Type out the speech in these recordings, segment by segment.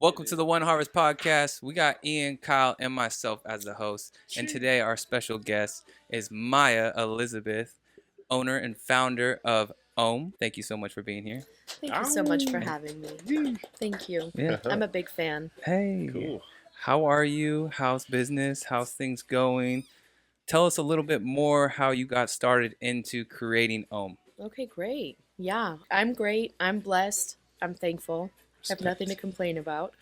Welcome to the One Harvest Podcast. We got Ian, Kyle, and myself as the host. And today our special guest is Maya Elisabeth, owner and founder of Ohm. Thank you so much for being here. Thank you so much for having me. Thank you. Yeah. I'm a big fan. Hey. Cool. How are you? How's business? How's things going? Tell us a little bit more how you got started into creating Ohm. Okay, great. Yeah, I'm great. I'm blessed. I'm thankful. I have nothing to complain about.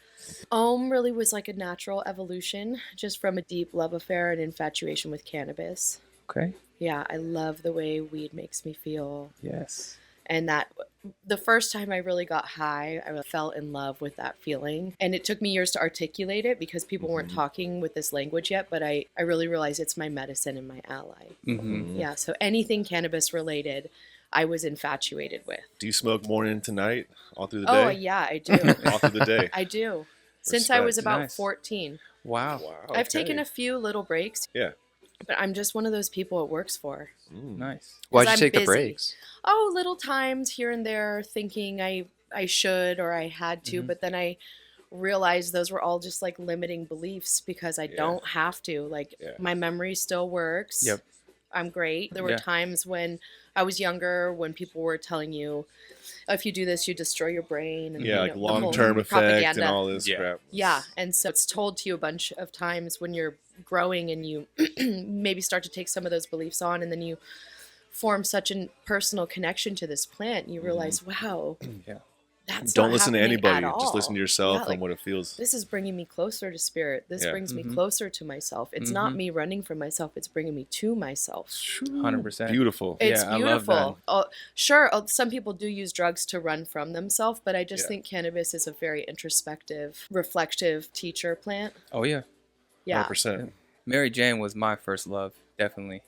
Ohm really was like a natural evolution just from a deep love affair and infatuation with cannabis. Okay. Yeah, I love the way weed makes me feel. Yes. And that the first time I really got high, I fell in love with that feeling. And it took me years to articulate it because people weren't talking with this language yet, but I really realized it's my medicine and my ally. Mm-hmm. Yeah, so anything cannabis related, I was infatuated with. Do you smoke morning to night, all through the day? Oh, yeah, I do. All through the day. I do. Since I was Respect. about Nice. 14. Wow. Wow. I've okay. taken a few little breaks. Yeah. But I'm just one of those people it works for. Nice. Why'd you I'm take the busy. breaks? Oh, little times here and there thinking I should or I had to, Mhm. but then I realized those were all just like limiting beliefs because I don't have to. Like my memory still works. Yep. I'm great. There were Yeah. times when I was younger when people were telling you, if you do this, you destroy your brain. And, Yeah, you like know, the whole long-term effect propaganda. and all this Yeah. crap. Yeah, and so it's told to you a bunch of times when you're growing and you maybe start to take some of those beliefs on, and then you form such a personal connection to this plant. You realize, wow, Yeah. that's Don't not listen to happening anybody. at all. Just listen to yourself Yeah, and like, what it feels. this is bringing me closer to spirit. This Yeah. brings me Mhm. closer to myself. It's not me running from myself. It's bringing me to myself. 100%. Beautiful. It's Yeah, I love beautiful. Sure, some people do use drugs to run from themselves, but I just Yeah. think cannabis is a very introspective, reflective teacher plant. Oh, yeah. Yeah. 100%. Mary Jane was my first love, definitely.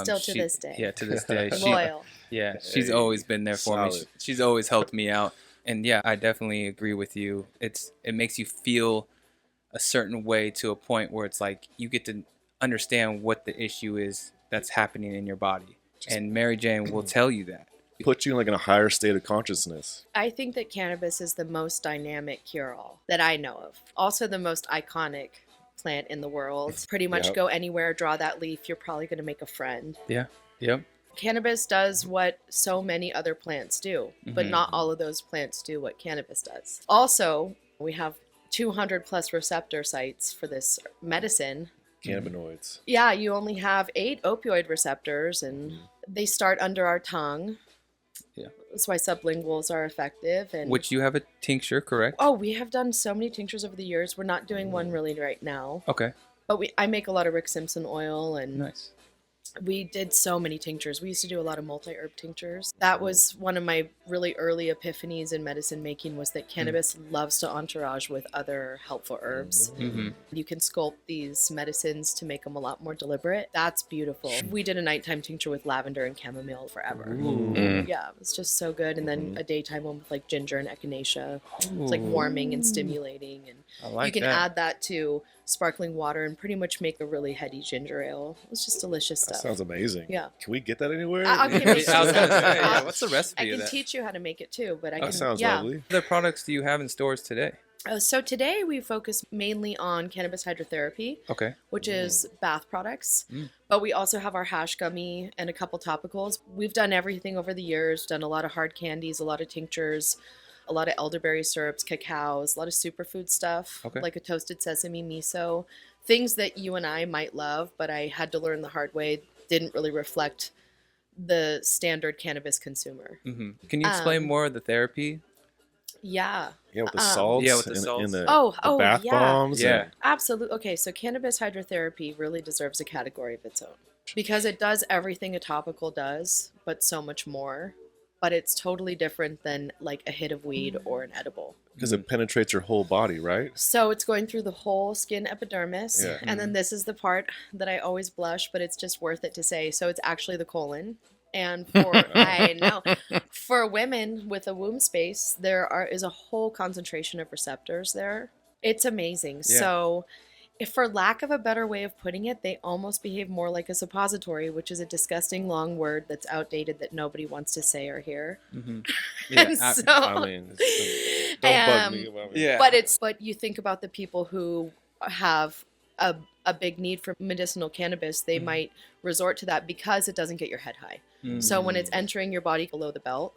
Still to this day. Yeah, to this day. Loyal. Yeah, she's Hey, always been there for me. solid. She's always helped me out. And yeah, I definitely agree with you. It makes you feel a certain way to a point where it's like you get to understand what the issue is that's happening in your body. And Mary Jane will tell you that. Put you in like in a higher state of consciousness. I think that cannabis is the most dynamic cure-all that I know of. Also the most iconic plant in the world. Pretty much Yep. go anywhere, draw that leaf, you're probably going to make a friend. Yeah. Yep. Cannabis does what so many other plants do, but Mhm. not all of those plants do what cannabis does. Also, we have 200 plus receptor sites for this medicine. Cannabinoids. Yeah, you only have 8 opioid receptors, and they start under our tongue. Yeah. That's why sublinguals are effective. And Which you have a tincture, correct? oh, we have done so many tinctures over the years. We're not doing one really right now, Okay. but I make a lot of Rick Simpson oil, and Nice. we did so many tinctures. We used to do a lot of multi-herb tinctures. That was one of my really early epiphanies in medicine making, was that cannabis loves to entourage with other helpful herbs. Mm-hmm. You can sculpt these medicines to make them a lot more deliberate. That's beautiful. We did a nighttime tincture with lavender and chamomile forever. Ooh. Yeah, it was just so good. And then a daytime one with like ginger and echinacea. It's like warming and stimulating. And I like you can that. add that to sparkling water and pretty much make a really heady ginger ale. It's just delicious That stuff. sounds amazing. Yeah. Can we get that anywhere? I can I make was gonna say, yeah, it. what's the I recipe of can that? teach you how to make it too, but I That can. sounds yeah. lovely. What other products do you have in stores today? So today we focus mainly on cannabis hydrotherapy, Okay. which is bath products. Mm. But we also have our hash gummy and a couple topicals. We've done everything over the years, done a lot of hard candies, a lot of tinctures, a lot of elderberry syrups, cacaos, a lot of superfood stuff, Okay. like a toasted sesame miso, things that you and I might love, but I had to learn the hard way, didn't really reflect the standard cannabis consumer. Mm-hmm. Can you explain more of the therapy? Yeah. Yeah, with the salts. Yeah, with the and- salts. and the, Oh, the bath yeah. bombs. Yeah. Absolutely. Okay, so cannabis hydrotherapy really deserves a category of its own because it does everything a topical does, but so much more. But it's totally different than like a hit of weed or an edible. Because it penetrates your whole body, right? So it's going through the whole skin epidermis. Yeah. And then this is the part that I always blush, but it's just worth it to say. So it's actually the colon. And for I know for women with a womb space, is a whole concentration of receptors there. It's amazing. Yeah. So if for lack of a better way of putting it, they almost behave more like a suppository, which is a disgusting long word that's outdated that nobody wants to say or hear. Mm-hmm. And Yeah, so, I mean, Don't bug me about it. Yeah. But you think about the people who have a big need for medicinal cannabis, they might resort to that because it doesn't get your head high. So when it's entering your body below the belt,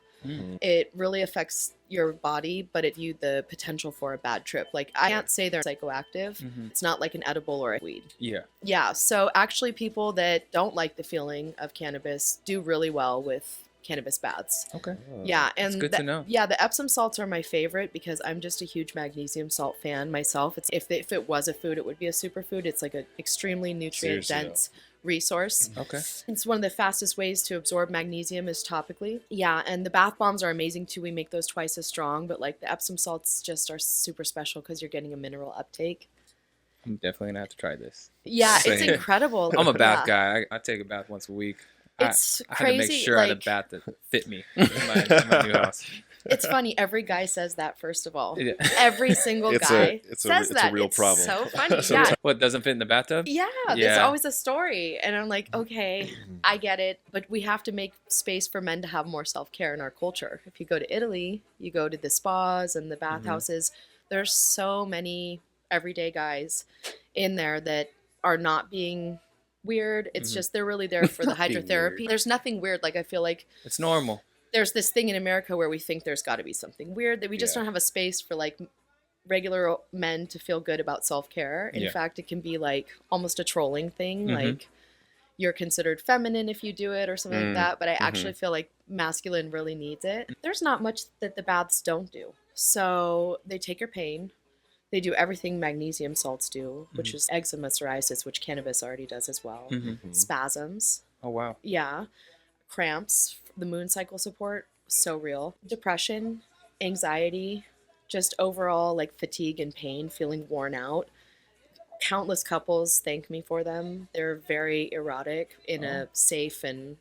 it really affects your body, but it viewed the potential for a bad trip. Like, I can't say they're psychoactive. It's not like an edible or a weed. Yeah. So actually, people that don't like the feeling of cannabis do really well with cannabis baths. Okay. Yeah, and It's good to know. Yeah, the Epsom salts are my favorite because I'm just a huge magnesium salt fan myself. If it was a food, it would be a superfood. It's like an extremely nutrient dense resource. Okay. It's one of the fastest ways to absorb magnesium is topically. Yeah, and the bath bombs are amazing too. We make those twice as strong, but like the Epsom salts just are super special because you're getting a mineral uptake. I'm definitely gonna have to try this. Yeah, it's incredible. I'm a bath Yeah. guy. I take a bath once a week. It's I had to make crazy, sure I had a like- bath that fit me in my new house. It's funny. Every guy says that, first of all. Yeah. Every single It's guy a says that. real It's problem. so funny. Yeah. What, doesn't fit in the bathtub? Yeah, there's Yeah. always a story. And I'm like, okay, I get it. But we have to make space for men to have more self-care in our culture. If you go to Italy, you go to the spas and the bathhouses, there's so many everyday guys in there that are not being weird. It's just they're really there for the Not being hydrotherapy. weird. There's nothing weird. Like, I feel like It's normal. there's this thing in America where we think there's got to be something weird, that we just don't have a space for like regular men to feel good about self-care. In fact, it can be like almost a trolling thing. Like, you're considered feminine if you do it or something like that. But I actually feel like masculine really needs it. There's not much that the baths don't do. So they take your pain. They do everything magnesium salts do, which is eczema, psoriasis, which cannabis already does as well. Spasms. Oh wow. Yeah. Cramps, the moon cycle support, so real. Depression, anxiety, just overall like fatigue and pain, feeling worn out. Countless couples thank me for them. They're very erotic in a safe and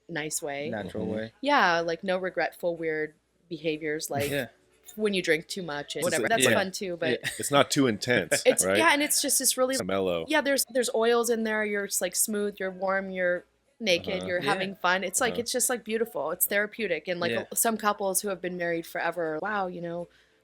nice way. Natural way. Yeah, like no regretful weird behaviors like Yeah. when you drink too much and whatever. That's Yeah. fun too, but It's not too intense, it's right? yeah, and it's just this really It's mellow. yeah, there's oils in there. You're just like smooth, you're warm, you're naked, you're Yeah. having fun. It's like it's just like beautiful. It's therapeutic. And like Yeah. some couples who have been married forever, wow,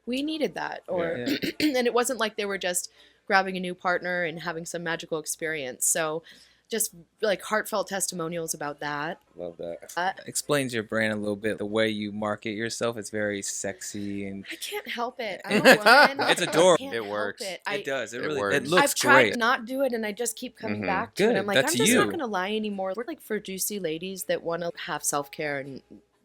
we needed that. Or Yeah. and it wasn't like they were just grabbing a new partner and having some magical experience. So just like heartfelt testimonials about that. Love that. Explains your brand a little bit. The way you market yourself is very sexy and I can't help it. I'm a woman. It's adorable. I can't It help works. It. it does. It It really works. it looks I've tried great. to not do it, and I just keep coming back to Good. it. I'm like, That's I'm just you. not going to lie anymore. We're like for juicy ladies that want to have self-care and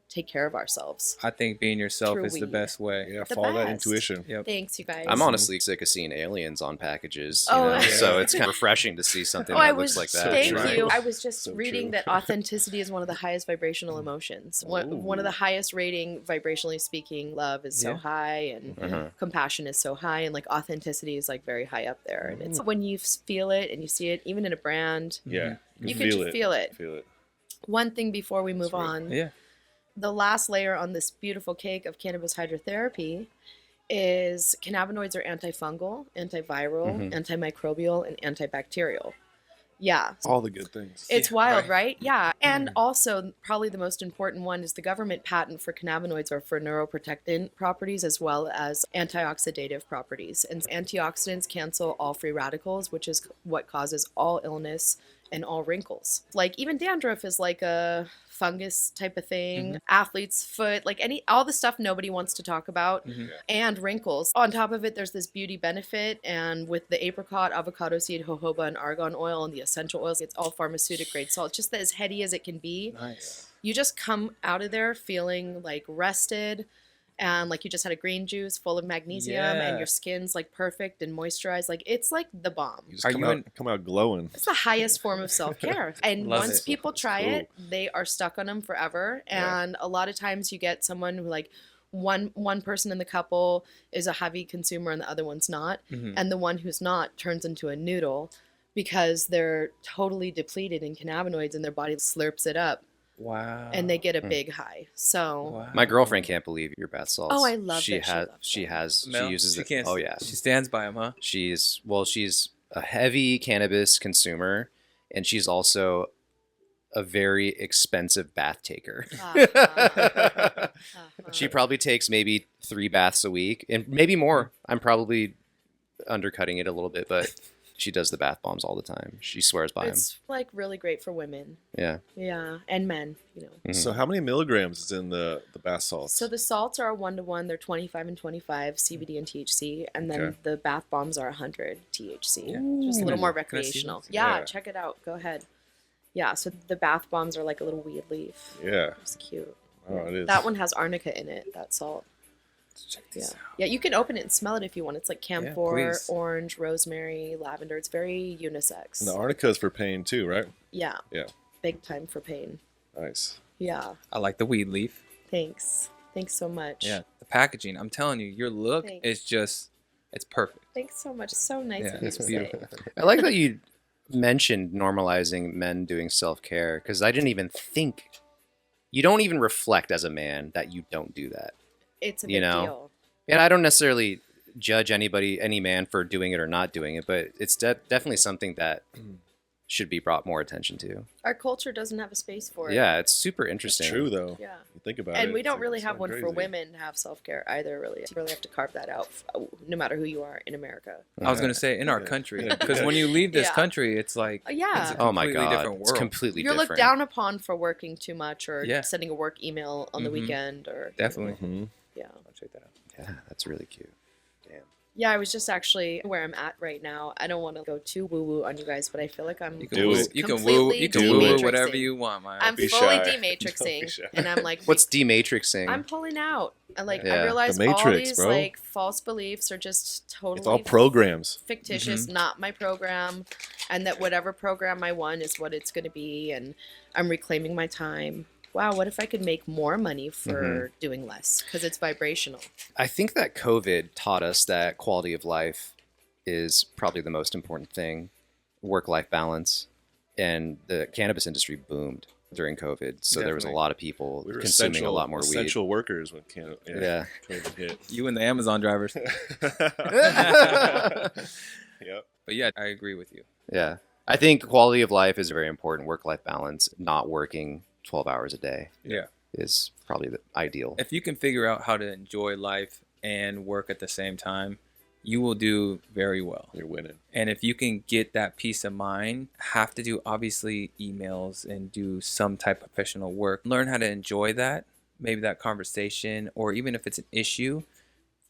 take care of ourselves. I think being yourself Through is the weed. best way. Yeah, The follow that best. intuition. Yep. Thanks, you guys. I'm honestly sick of seeing aliens on packages, Oh, know? yeah. So it's kind of refreshing to see something Oh, that I looks was. like that. Thank right? you. I was just So reading true. that authenticity is one of the highest vibrational emotions. One of the highest rating, vibrationally speaking. Love is so Yeah. high, and compassion is so high, and like authenticity is like very high up there. And it's when you feel it and you see it, even in a brand. Yeah. You can just feel it. Feel it. One thing before we move Sweet. on. Yeah. The last layer on this beautiful cake of cannabis hydrotherapy is cannabinoids are antifungal, antiviral, antimicrobial, and antibacterial. Yeah. All the good things. It's Yeah, wild, right. right? Yeah. And also, probably the most important one is the government patent for cannabinoids are for neuroprotectant properties as well as antioxidative properties. And antioxidants cancel all free radicals, which is what causes all illness and all wrinkles. Like even dandruff is like a fungus type of thing, athlete's foot, like all the stuff nobody wants to talk about, and wrinkles. On top of it, there's this beauty benefit, and with the apricot, avocado seed, jojoba, and argan oil, and the essential oils, it's all pharmaceutical grade salt. It's just as heady as it can be. Nice. You just come out of there feeling like rested, and like you just had a green juice full of magnesium, Yeah. and your skin's like perfect and moisturized. Like it's like the bomb. You just Are come you out, in- come out glowing. It's the highest form of self-care. And Love once it. people try Cool. it, they are stuck on them forever. Yeah. And a lot of times you get someone who like one person in the couple is a heavy consumer and the other one's not. And the one who's not turns into a noodle because they're totally depleted in cannabinoids and their body slurps it up Wow. and they get a big high. So Wow. My girlfriend can't believe your bath salts. Oh, I love she that she has. loves She them. has. Mel, She uses she it. can't, Oh yeah. She stands by him, huh? She's a heavy cannabis consumer, and she's also a very expensive bath taker. Uh-huh. She probably takes maybe 3 baths a week, and maybe more. I'm probably undercutting it a little bit, but she does the bath bombs all the time. She swears by them. It's like really great for women. Yeah. Yeah, and men, you know. Mhm. So how many milligrams is in the bath salts? So the salts are 1-to-1. They're 25 and 25 CBD and THC, and then Okay. the bath bombs are 100 THC. Yeah. Just a Can little I- more can I see recreational. these? Yeah, Yeah. check it out. Go ahead. Yeah, so the bath bombs are like a little weed leaf. Yeah. It's cute. Oh, it is. That one has arnica in it. That salt. Let's check Yeah. this out. Yeah, you can open it and smell it if you want. It's like camphor, please. orange, rosemary, lavender. It's very unisex. And the arnica is for pain too, right? Yeah. Yeah. Big time for pain. Nice. Yeah. I like the weed leaf. Thanks. Thanks so much. Yeah, the packaging. I'm telling you, your look Thanks. is just, it's perfect. Thanks so much. It's so nice Yeah, of you it's to beautiful. say. I like that you mentioned normalizing men doing self-care, because I didn't even think, you don't even reflect as a man that you don't do that. It's a big You know? deal. And I don't necessarily judge any man for doing it or not doing it, but it's definitely something that should be brought more attention to. Our culture doesn't have a space for it. Yeah, it's super It's interesting. true though. Yeah. You think about it. And we it's don't like- really it's have not one for crazy. women to have self care either, really. You really have to carve that out, no matter who you are in America. I was Yeah. gonna say in our Yeah. country, Yeah. because when you leave this Yeah. country, it's like Yeah. it's a Oh my completely god, different it's world. completely You're different. looked down upon for working too much or Yeah. sending a work email on the Mhm. weekend or Definitely. Mhm. yeah. I'll check that out. Yeah, that's really cute. Damn. Yeah, I was just actually where I'm at right now. I don't want to go too woo woo on you guys, but I feel like I'm You can Do woo. it. You can woo. completely You can do woo it. whatever you want, Maya. I'm be fully shy. Don't be dematrixing, shy. and I'm like, What's dematrixing? I'm pulling out. I Yeah. realize The all Matrix, these bro. like false beliefs are just totally It's all programs. fictitious, not my program, and that whatever program I want is what it's going to be, and I'm reclaiming my time. Wow, what if I could make more money for doing less? Because it's vibrational. I think that COVID taught us that quality of life is probably the most important thing, work-life balance, and the cannabis industry boomed during COVID, so there was a Definitely. lot of people We were consuming a lot more weed. essential workers when Canada Yeah. COVID hit. You and the Amazon drivers. Yep. But yeah, I agree with you. Yeah. I think quality of life is very important. Work-life balance, not working 12 hours a day Yeah. is probably the ideal. If you can figure out how to enjoy life and work at the same time, you will do very well. You're winning. And if you can get that peace of mind, have to do obviously emails and do some type of professional work. Learn how to enjoy that, maybe that conversation, or even if it's an issue,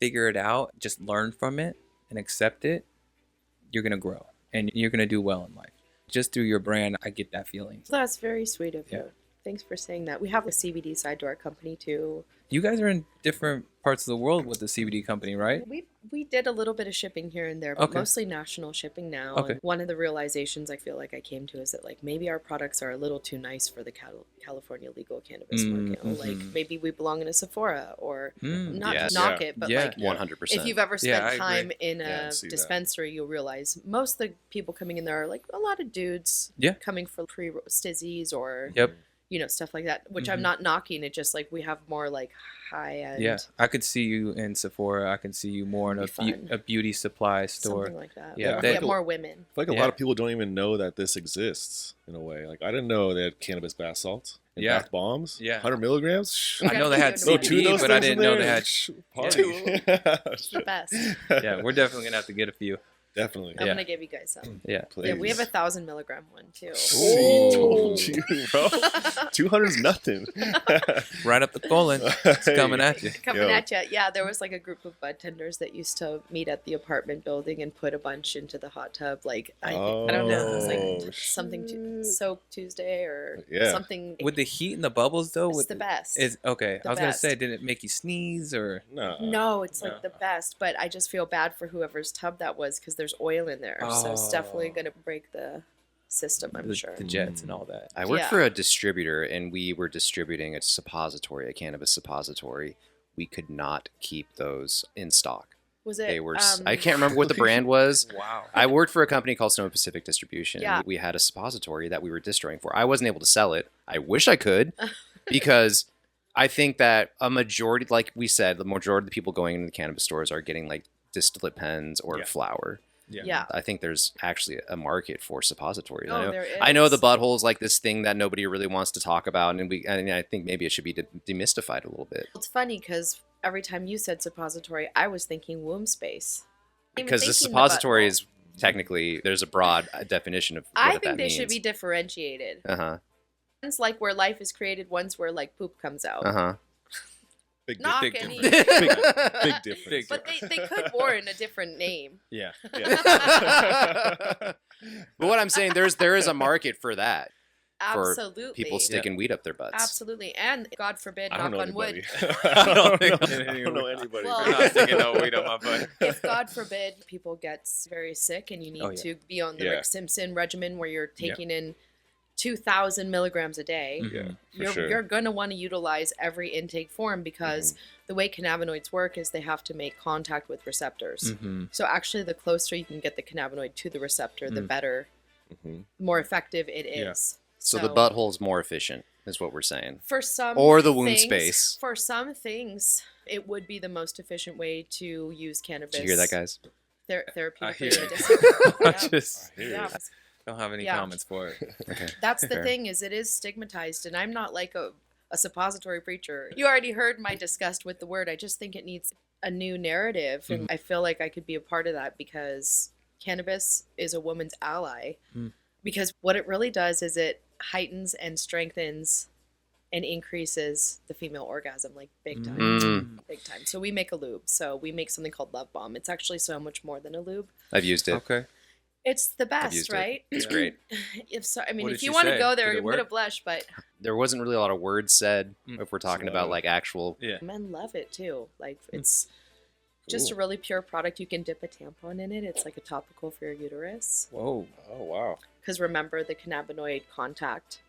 figure it out, just learn from it and accept it. You're going to grow and you're going to do well in life. Just through your brand, I get that feeling. That's very sweet of you. Yeah. Thanks for saying that. We have a CBD side to our company too. You guys are in different parts of the world with the CBD company, right? We did a little bit of shipping here and there, but Okay. mostly national shipping now. Okay. And one of the realizations I feel like I came to is that like maybe our products are a little too nice for the California legal cannabis market. Like Mhm. maybe we belong in a Sephora or not Yes. to knock Yeah. it, but Yeah. like 100%. if you've ever Yeah, spent I agree. time in Yeah, I a see that. dispensary, you'll realize most of the people coming in there are like a lot of dudes Yeah. coming for pre-stizzies or Yep. stuff like that, which I'm Mhm. not knocking. It just like we have more like high end, Yeah, I could see you in Sephora. I could see you more in That'd be fun. a beauty supply store. something like that. Yeah, We they- get more women. I feel like a Yeah. lot of people don't even know that this exists in a way. Like I didn't know they had cannabis bath salts and Yeah. bath bombs. Yeah. 100 milligrams. Shh. I know they had Throw two of CBD, those but I things in didn't know there they had. and shh, party. Two. It's the best. Yeah, we're definitely gonna have to get a few. Definitely. I'm Yeah. gonna give you guys some. Yeah, Please. Yeah, we have 1,000 milligram one too. Ooh, told you, bro. 200 is nothing. right up the colon. It's coming at you. Coming Yo. at you. Yeah, there was like a group of bud tenders that used to meet at the apartment building and put a bunch into the hot tub. Like I don't know, it was Oh, like something shit. Soap Tuesday or Yeah. something. With the heat and the bubbles, though, It's with the best. Is okay. The I was gonna best. say, did it make you sneeze or? Nah. No, it's like No. the best, but I just feel bad for whoever's tub that was because there's oil in there, so it's definitely Oh. gonna break the system. I'm sure. The jets and all that. I worked Yeah. for a distributor, and we were distributing a suppository, a cannabis suppository. We could not keep those in stock. Was it? They were. I can't remember what the brand was. Wow. I worked for a company called Sonoma Pacific Distribution. Yeah. And we had a suppository that we were distroing for. I wasn't able to sell it. I wish I could, because I think that a majority, like we said, the majority of the people going into the cannabis stores are getting like distillate pens or Yeah. flour. Yeah. I think there's actually a market for suppositories. Oh, there I know the is. butthole is like this thing that nobody really wants to talk about, and I think maybe it should be demystified a little bit. It's funny because every time you said suppository, I was thinking womb space. Even Because the thinking suppository butthole. is technically, there's a broad definition of what I that think they means. should be differentiated. Uh-huh. One's like where life is created, one's where like poop comes out. Uh-huh. Big, Knock big, any- difference. Big difference. Big But they could warrant a different name. Yeah. But what I'm saying, there is a market for that. For Absolutely. people sticking weed up their butts. Absolutely. And God forbid, I don't knock know on wood. anybody. I don't think I don't know anybody. Well- I'm not sticking no weed on my butt. If God forbid people get very sick and you need Oh, yeah. to be on the Yeah. Rick Simpson regimen where you're taking in 2,000 milligrams a day, Yeah, for you're, sure. you're going to want to utilize every intake form because the way cannabinoids work is they have to make contact with receptors. Mm-hmm. So actually, the closer you can get the cannabinoid to the receptor, the better, more effective it Yeah. is. So the butthole's more efficient, is what we're saying. For some Or the wound things- space. For some things, it would be the most efficient way to use cannabis. Did you hear that, guys? Therapeutically I hear it. medicinally. I Yeah. just I hear Yeah. you. don't have any Yeah. comments for it. Okay. That's the Fair. thing is it is stigmatized, and I'm not like a suppository preacher. You already heard my disgust with the word. I just think it needs a new narrative, and I feel like I could be a part of that because cannabis is a woman's ally. Because what it really does is it heightens and strengthens and increases the female orgasm like big time. Big time. So we make a lube. So we make something called Love Bomb. It's actually so much more than a lube. I've used it. Okay. It's the I've best, used right? it. It's great. If so, I mean, What if did you she want to say? go there, Did it I'm gonna work? blush, but There wasn't really a lot of words said if we're talking about like actual. Yeah. men love it too. Like it's just a really pure product. You can dip a tampon in it. It's like a topical for your uterus. Whoa. Oh, wow. Because remember the cannabinoid contact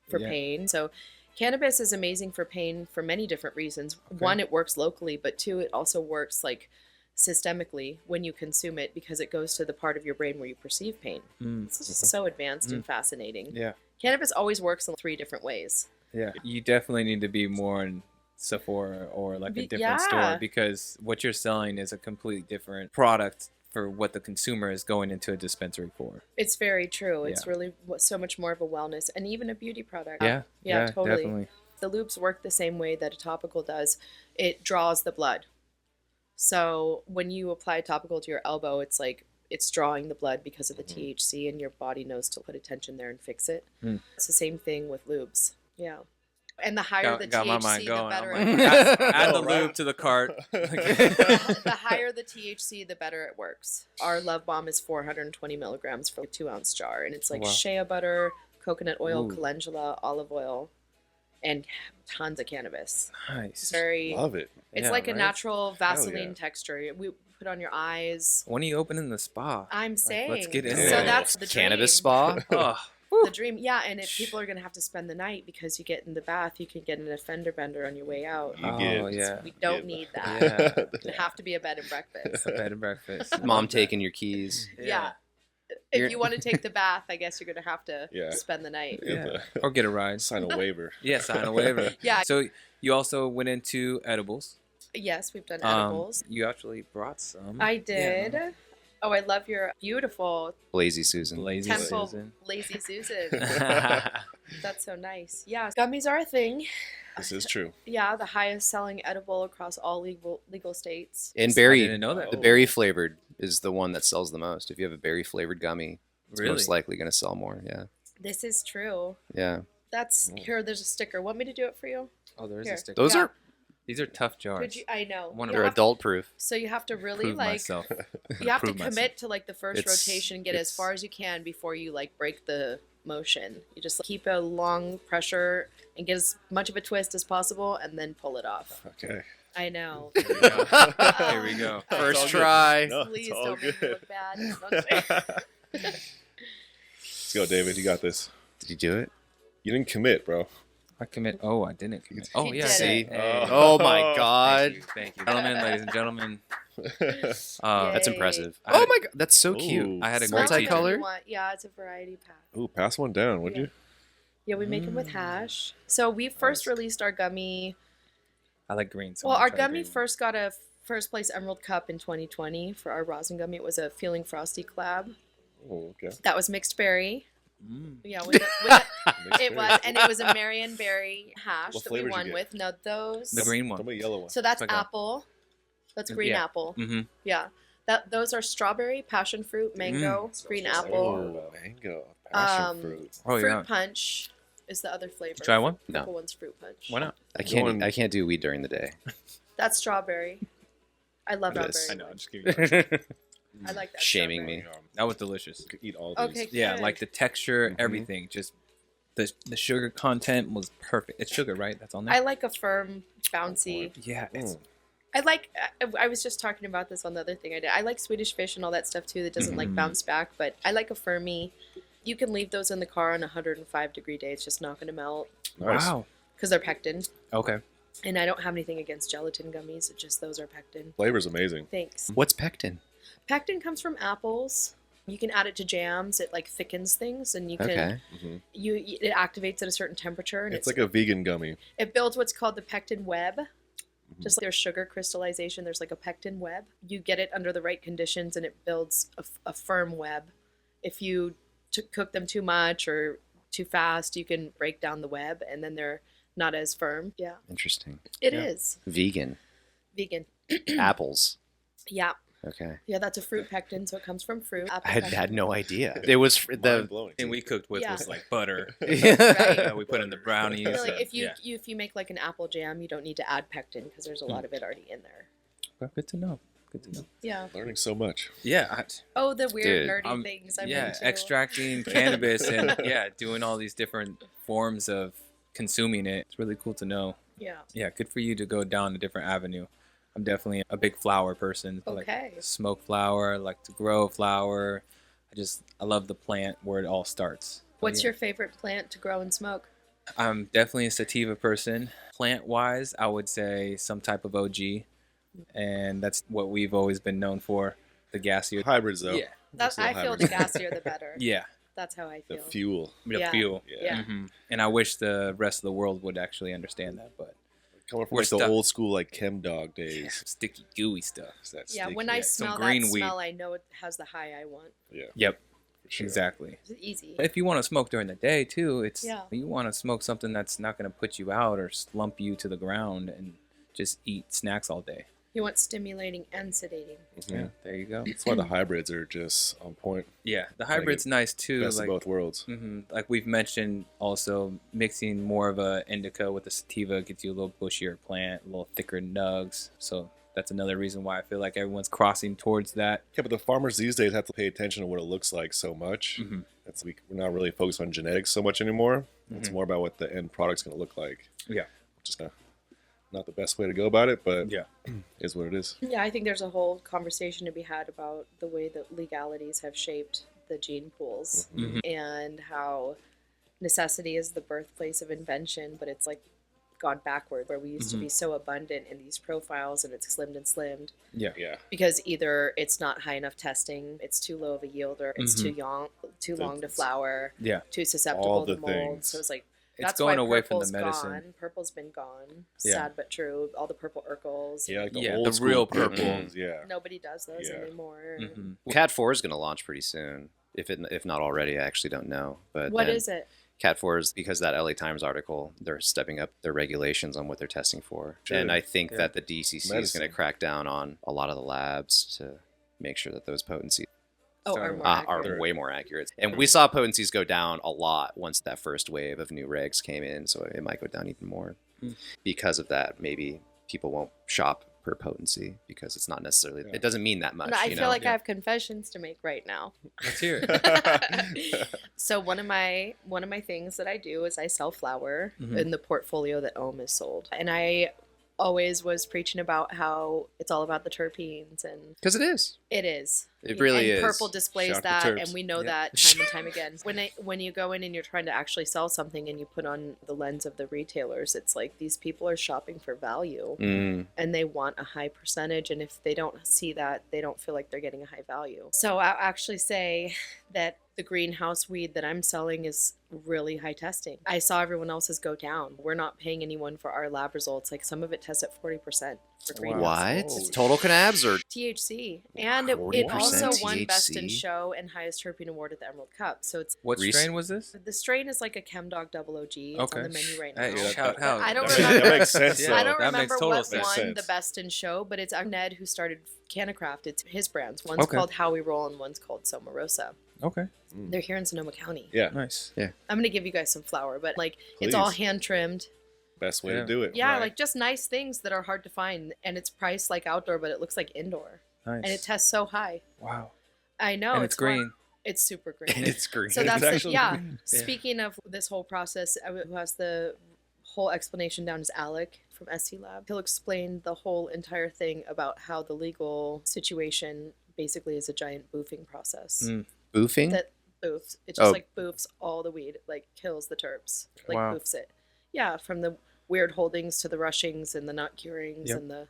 for Yeah. pain. So cannabis is amazing for pain for many different reasons. One, it works locally, but two, it also works like systemically when you consume it because it goes to the part of your brain where you perceive pain. It's just so advanced and fascinating. Yeah. Cannabis always works in 3 different ways. Yeah. You definitely need to be more in Sephora or like a different store Yeah. because what you're selling is a completely different product for what the consumer is going into a dispensary for. It's very true. It's Yeah. really so much more of a wellness and even a beauty product. Yeah. Yeah, totally. Definitely. The lubes work the same way that a topical does. It draws the blood. So when you apply a topical to your elbow, it's like it's drawing the blood because of the THC, and your body knows to put attention there and fix it. It's the same thing with lubes. Yeah. And the higher the Got my THC, mind the going. better I'm it like, works. add the Oh, right. lube to the cart. The higher the THC, the better it works. Our Love Bomb is 420 milligrams for a 2-ounce jar, and it's like Wow. shea butter, coconut oil, Ooh. calendula, olive oil, and tons of cannabis. Nice. Very. Love it. It's Yeah, like a right? natural Vaseline yeah. texture. We put on your eyes. When are you opening the spa? I'm saying. let's get into So it. that's the dream. Cannabis spa. Oh, The dream, yeah. And if people are gonna have to spend the night because you get in the bath, you can get an fender bender on your way out. You oh get- yeah. We don't Yeah. need that. Yeah. It have to be a bed and breakfast. A bed and breakfast. Mom taking your keys. Yeah. You're- If you want to take the bath, I guess you're gonna have to Yeah. spend the night. Yeah. Or get a ride. Sign a waiver. Yeah, sign a waiver. Yeah. So you also went into edibles. Yes, we've done edibles. You actually brought some. I did. Yeah. Oh, I love your beautiful Lazy Susan. Lazy temple Susan. lazy Susan. That's so nice. Yeah, gummies are a thing. This is true. Yeah, the highest selling edible across all legal states. And I berry. didn't know that. The berry flavored is the one that sells the most. If you have a berry flavored gummy, it's Really? most likely going to sell more. Yeah. This is true. Yeah. That's here. There's a sticker. Want me to do it for you? Oh, there is Here. a sticker. Those Yeah. are These are tough jars. Could you? I know. Wonder- You they're have- adult proof. So you have to really Prove like. myself. You have to Prove commit myself. to like the first It's- rotation, get as it's- far as you can before you like break the motion. You just keep a long pressure and get as much of a twist as possible, and then pull it off. Okay. I know. Here we go. Here we go. It's First all good. try. No, Please it's all don't make me good. look bad. Let's go, David. You got this. Did you do it? You didn't commit, bro. I commit. Oh, I didn't commit. Oh, He yeah. did See? it. Hey. Oh my God. Thank you. Gentlemen, ladies and gentlemen. That's Yay. impressive. I had- Oh my God. That's so cute. Ooh. I had a Smell great whichever teacher. Multicolored? you want. Yeah, it's a variety pack. Ooh, pass one down, would Yeah. you? Yeah, we make them with hash. So we first released our gummy. I like green. So Well, I'm our gonna try gummy green. first got a first place Emerald Cup in 2020 for our rosin gummy. It was a Feeling Frosty collab. Oh, okay. That was mixed berry. Mm. Yeah, Mixed it berry. was, and it was a Marion berry hash What that we flavors you won get? with. Now those, The green Tell one. me a yellow one. so that's It's like a- apple. That's green Yeah. apple. Mm-hmm. Yeah, those are strawberry, passion fruit, mango, green apple. Oh, mango. Passion Um, fruit. Oh, fruit yeah. punch is the other flavor. Try one? No. Purple one's fruit punch. Why not? I can't do weed during the day. That's strawberry. I love It is. strawberry. I know. I'm just kidding. I like that. Shaming strawberry. me. That was delicious. You could eat all these. Okay. Yeah, Good. like the texture, Mhm. everything. Just the sugar content was perfect. It's sugar, right? That's on there. I like a firm, bouncy. Yeah, it's I was just talking about this on the other thing I did. I like Swedish fish and all that stuff too that doesn't like Mhm. bounce back, but I like a firmy. You can leave those in the car on 105-degree day. It's just not going to melt Nice. wow. because they're pectin. Okay. And I don't have anything against gelatin gummies. It's just those are pectin. Flavor's amazing. Thanks. What's pectin? Pectin comes from apples. You can add it to jams. It like thickens things, and you can Okay. hmm it activates at a certain temperature, and It's like a vegan gummy. it builds what's called the pectin web. Just like there's sugar crystallization, there's like a pectin web. You get it under the right conditions, and it builds a firm web. If you cook them too much or too fast, you can break down the web, and then they're not as firm. Yeah, Interesting. it Yeah. is Vegan. vegan. Apples. Yeah, Okay. yeah, that's a fruit pectin, so it comes from fruit. Apple I had pectin. no idea. It was Mind the. blowing. And we cooked with Yeah. was like butter. Right. We put in the brownies. Really, if yeah. if you make like an apple jam, you don't need to add pectin because there's a lot of it already in there. Well, good to know. Good to know. Yeah. Learning so much. Yeah. Oh, the weird Dude, nerdy things I'm yeah. into. Extracting cannabis and doing all these different forms of consuming it. It's really cool to know. Yeah. Yeah. Good for you to go down a different avenue. I'm definitely a big flower person. I Okay. like smoke flower. I like to grow flower. I love the plant where it all starts. What's your favorite plant to grow and smoke? I'm definitely a sativa person. Plant wise, I would say some type of OG, and that's what we've always been known for. The gassier. Hybrids, though. Yeah. That's Still I feel the hybrids. gassier the better. Yeah. That's how I The feel. fuel. The Yeah. fuel. Yeah. hmm And I wish the rest of the world would actually understand that, but Coming from We're like the stuck. old school like chem dog days. sticky, gooey stuff. It's that Yeah, sticky. when I some smell green that weed. smell, I know it has the high I want. Yeah, Yep. for sure. Exactly. It's easy. If you want to smoke during the day too, you want to smoke something that's not going to put you out or slump you to the ground and just eat snacks all day. You want stimulating and sedating. Mhm. Yeah, there you go. That's why the hybrids are just on point. Yeah, the hybrid's nice too. Best of both worlds. Like we've mentioned, also mixing more of a indica with a sativa gets you a little bushier plant, a little thicker nugs. So that's another reason why I feel like everyone's crossing towards that. Yeah, but the farmers these days have to pay attention to what it looks like so much. Mhm. We're not really focused on genetics so much anymore. It's Mhm. more about what the end product's going to look like. Yeah. Which is not the best way to go about it, but Yeah. is what it is. Yeah, I think there's a whole conversation to be had about the way that legalities have shaped the gene pools Mhm. and how necessity is the birthplace of invention, but it's like gone backward where we used to be so abundant in these profiles and it's slimmed and slimmed Yeah. Yeah. because either it's not high enough testing, it's too low of a yield, or it's Mhm. too long to It's- flower, Yeah. too susceptible all to the mold. things. So it's like It's that's going why away from the purple's medicine. Gone. Purple's been gone. Yeah. Sad but true. All the purple Urkels. Yeah, like the Yeah, old the school real purples. purple. Yeah. Nobody does those Yeah. anymore. Mhm. Cat 4 is going to launch pretty soon. If not already, I actually don't know. But What then is it? Cat 4 is because of that LA Times article, they're stepping up their regulations on what they're testing for. Sure. And I think Yeah. that the DCC is Medicine. going to crack down on a lot of the labs to make sure that those potencies Oh, Sorry. are more are accurate. way more accurate. And we saw potencies go down a lot once that first wave of new regs came in, so it might go down even more. Hmm. Because of that, maybe people won't shop per potency because it's not necessarily, Yeah. it doesn't mean that much. No, I you feel know? like Yeah. I have confessions to make right now. Let's hear it. So one of my things that I do is I sell flour Mhm. in the portfolio that Ohm is sold, and I always was preaching about how it's all about the terpenes, and Because it is. it is. It really and is. Purple displays Shock the that, terps. and we know Yeah. that time and time again. When you go in and you're trying to actually sell something, and you put on the lens of the retailers, it's like these people are shopping for value, Mm. and they want a high percentage. And if they don't see that, they don't feel like they're getting a high value. So I'll actually say that The greenhouse weed that I'm selling is really high testing. I saw everyone else's go down. We're not paying anyone for our lab results. Like some of it tests at 40% for greenhouse. What? Oh, Total cannabis or THC. And it 40% also won Best in THC? Show and highest terpene award at the Emerald Cup. So it's What Reese- strain was this? the strain is like a ChemDog Double OG. It's Okay. on the menu right now. Hey, Yeah, shout that- out. I don't that remember. makes sense. Yeah, though. I don't that makes remember total what sense. won the Best in Show, but it's Ned who started Cannacraft. It's his brands. One's Okay. called How We Roll and one's called Somarosa. Okay, They're here in Sonoma County. Yeah, nice. I'm gonna give you guys some flour, but like it's all Please. hand trimmed. best way Yeah. to do it. Yeah, Right. like just nice things that are hard to find, and it's priced like outdoor, but it looks like indoor, Nice. and it tests so high. Wow. I know. And it's wild. green. It's super green. and it's green. So It's that's actually yeah. green. Yeah. Speaking of this whole process, who has the whole explanation down is Alec from SC Lab. He'll explain the whole entire thing about how the legal situation basically is a giant boofing process. Mm. Boofing? That boofs. It just Oh. like boofs all the weed, like kills the terps, like Wow. boofs it. Yeah, from the weird holdings to the rushings and the nut curings Yep. and the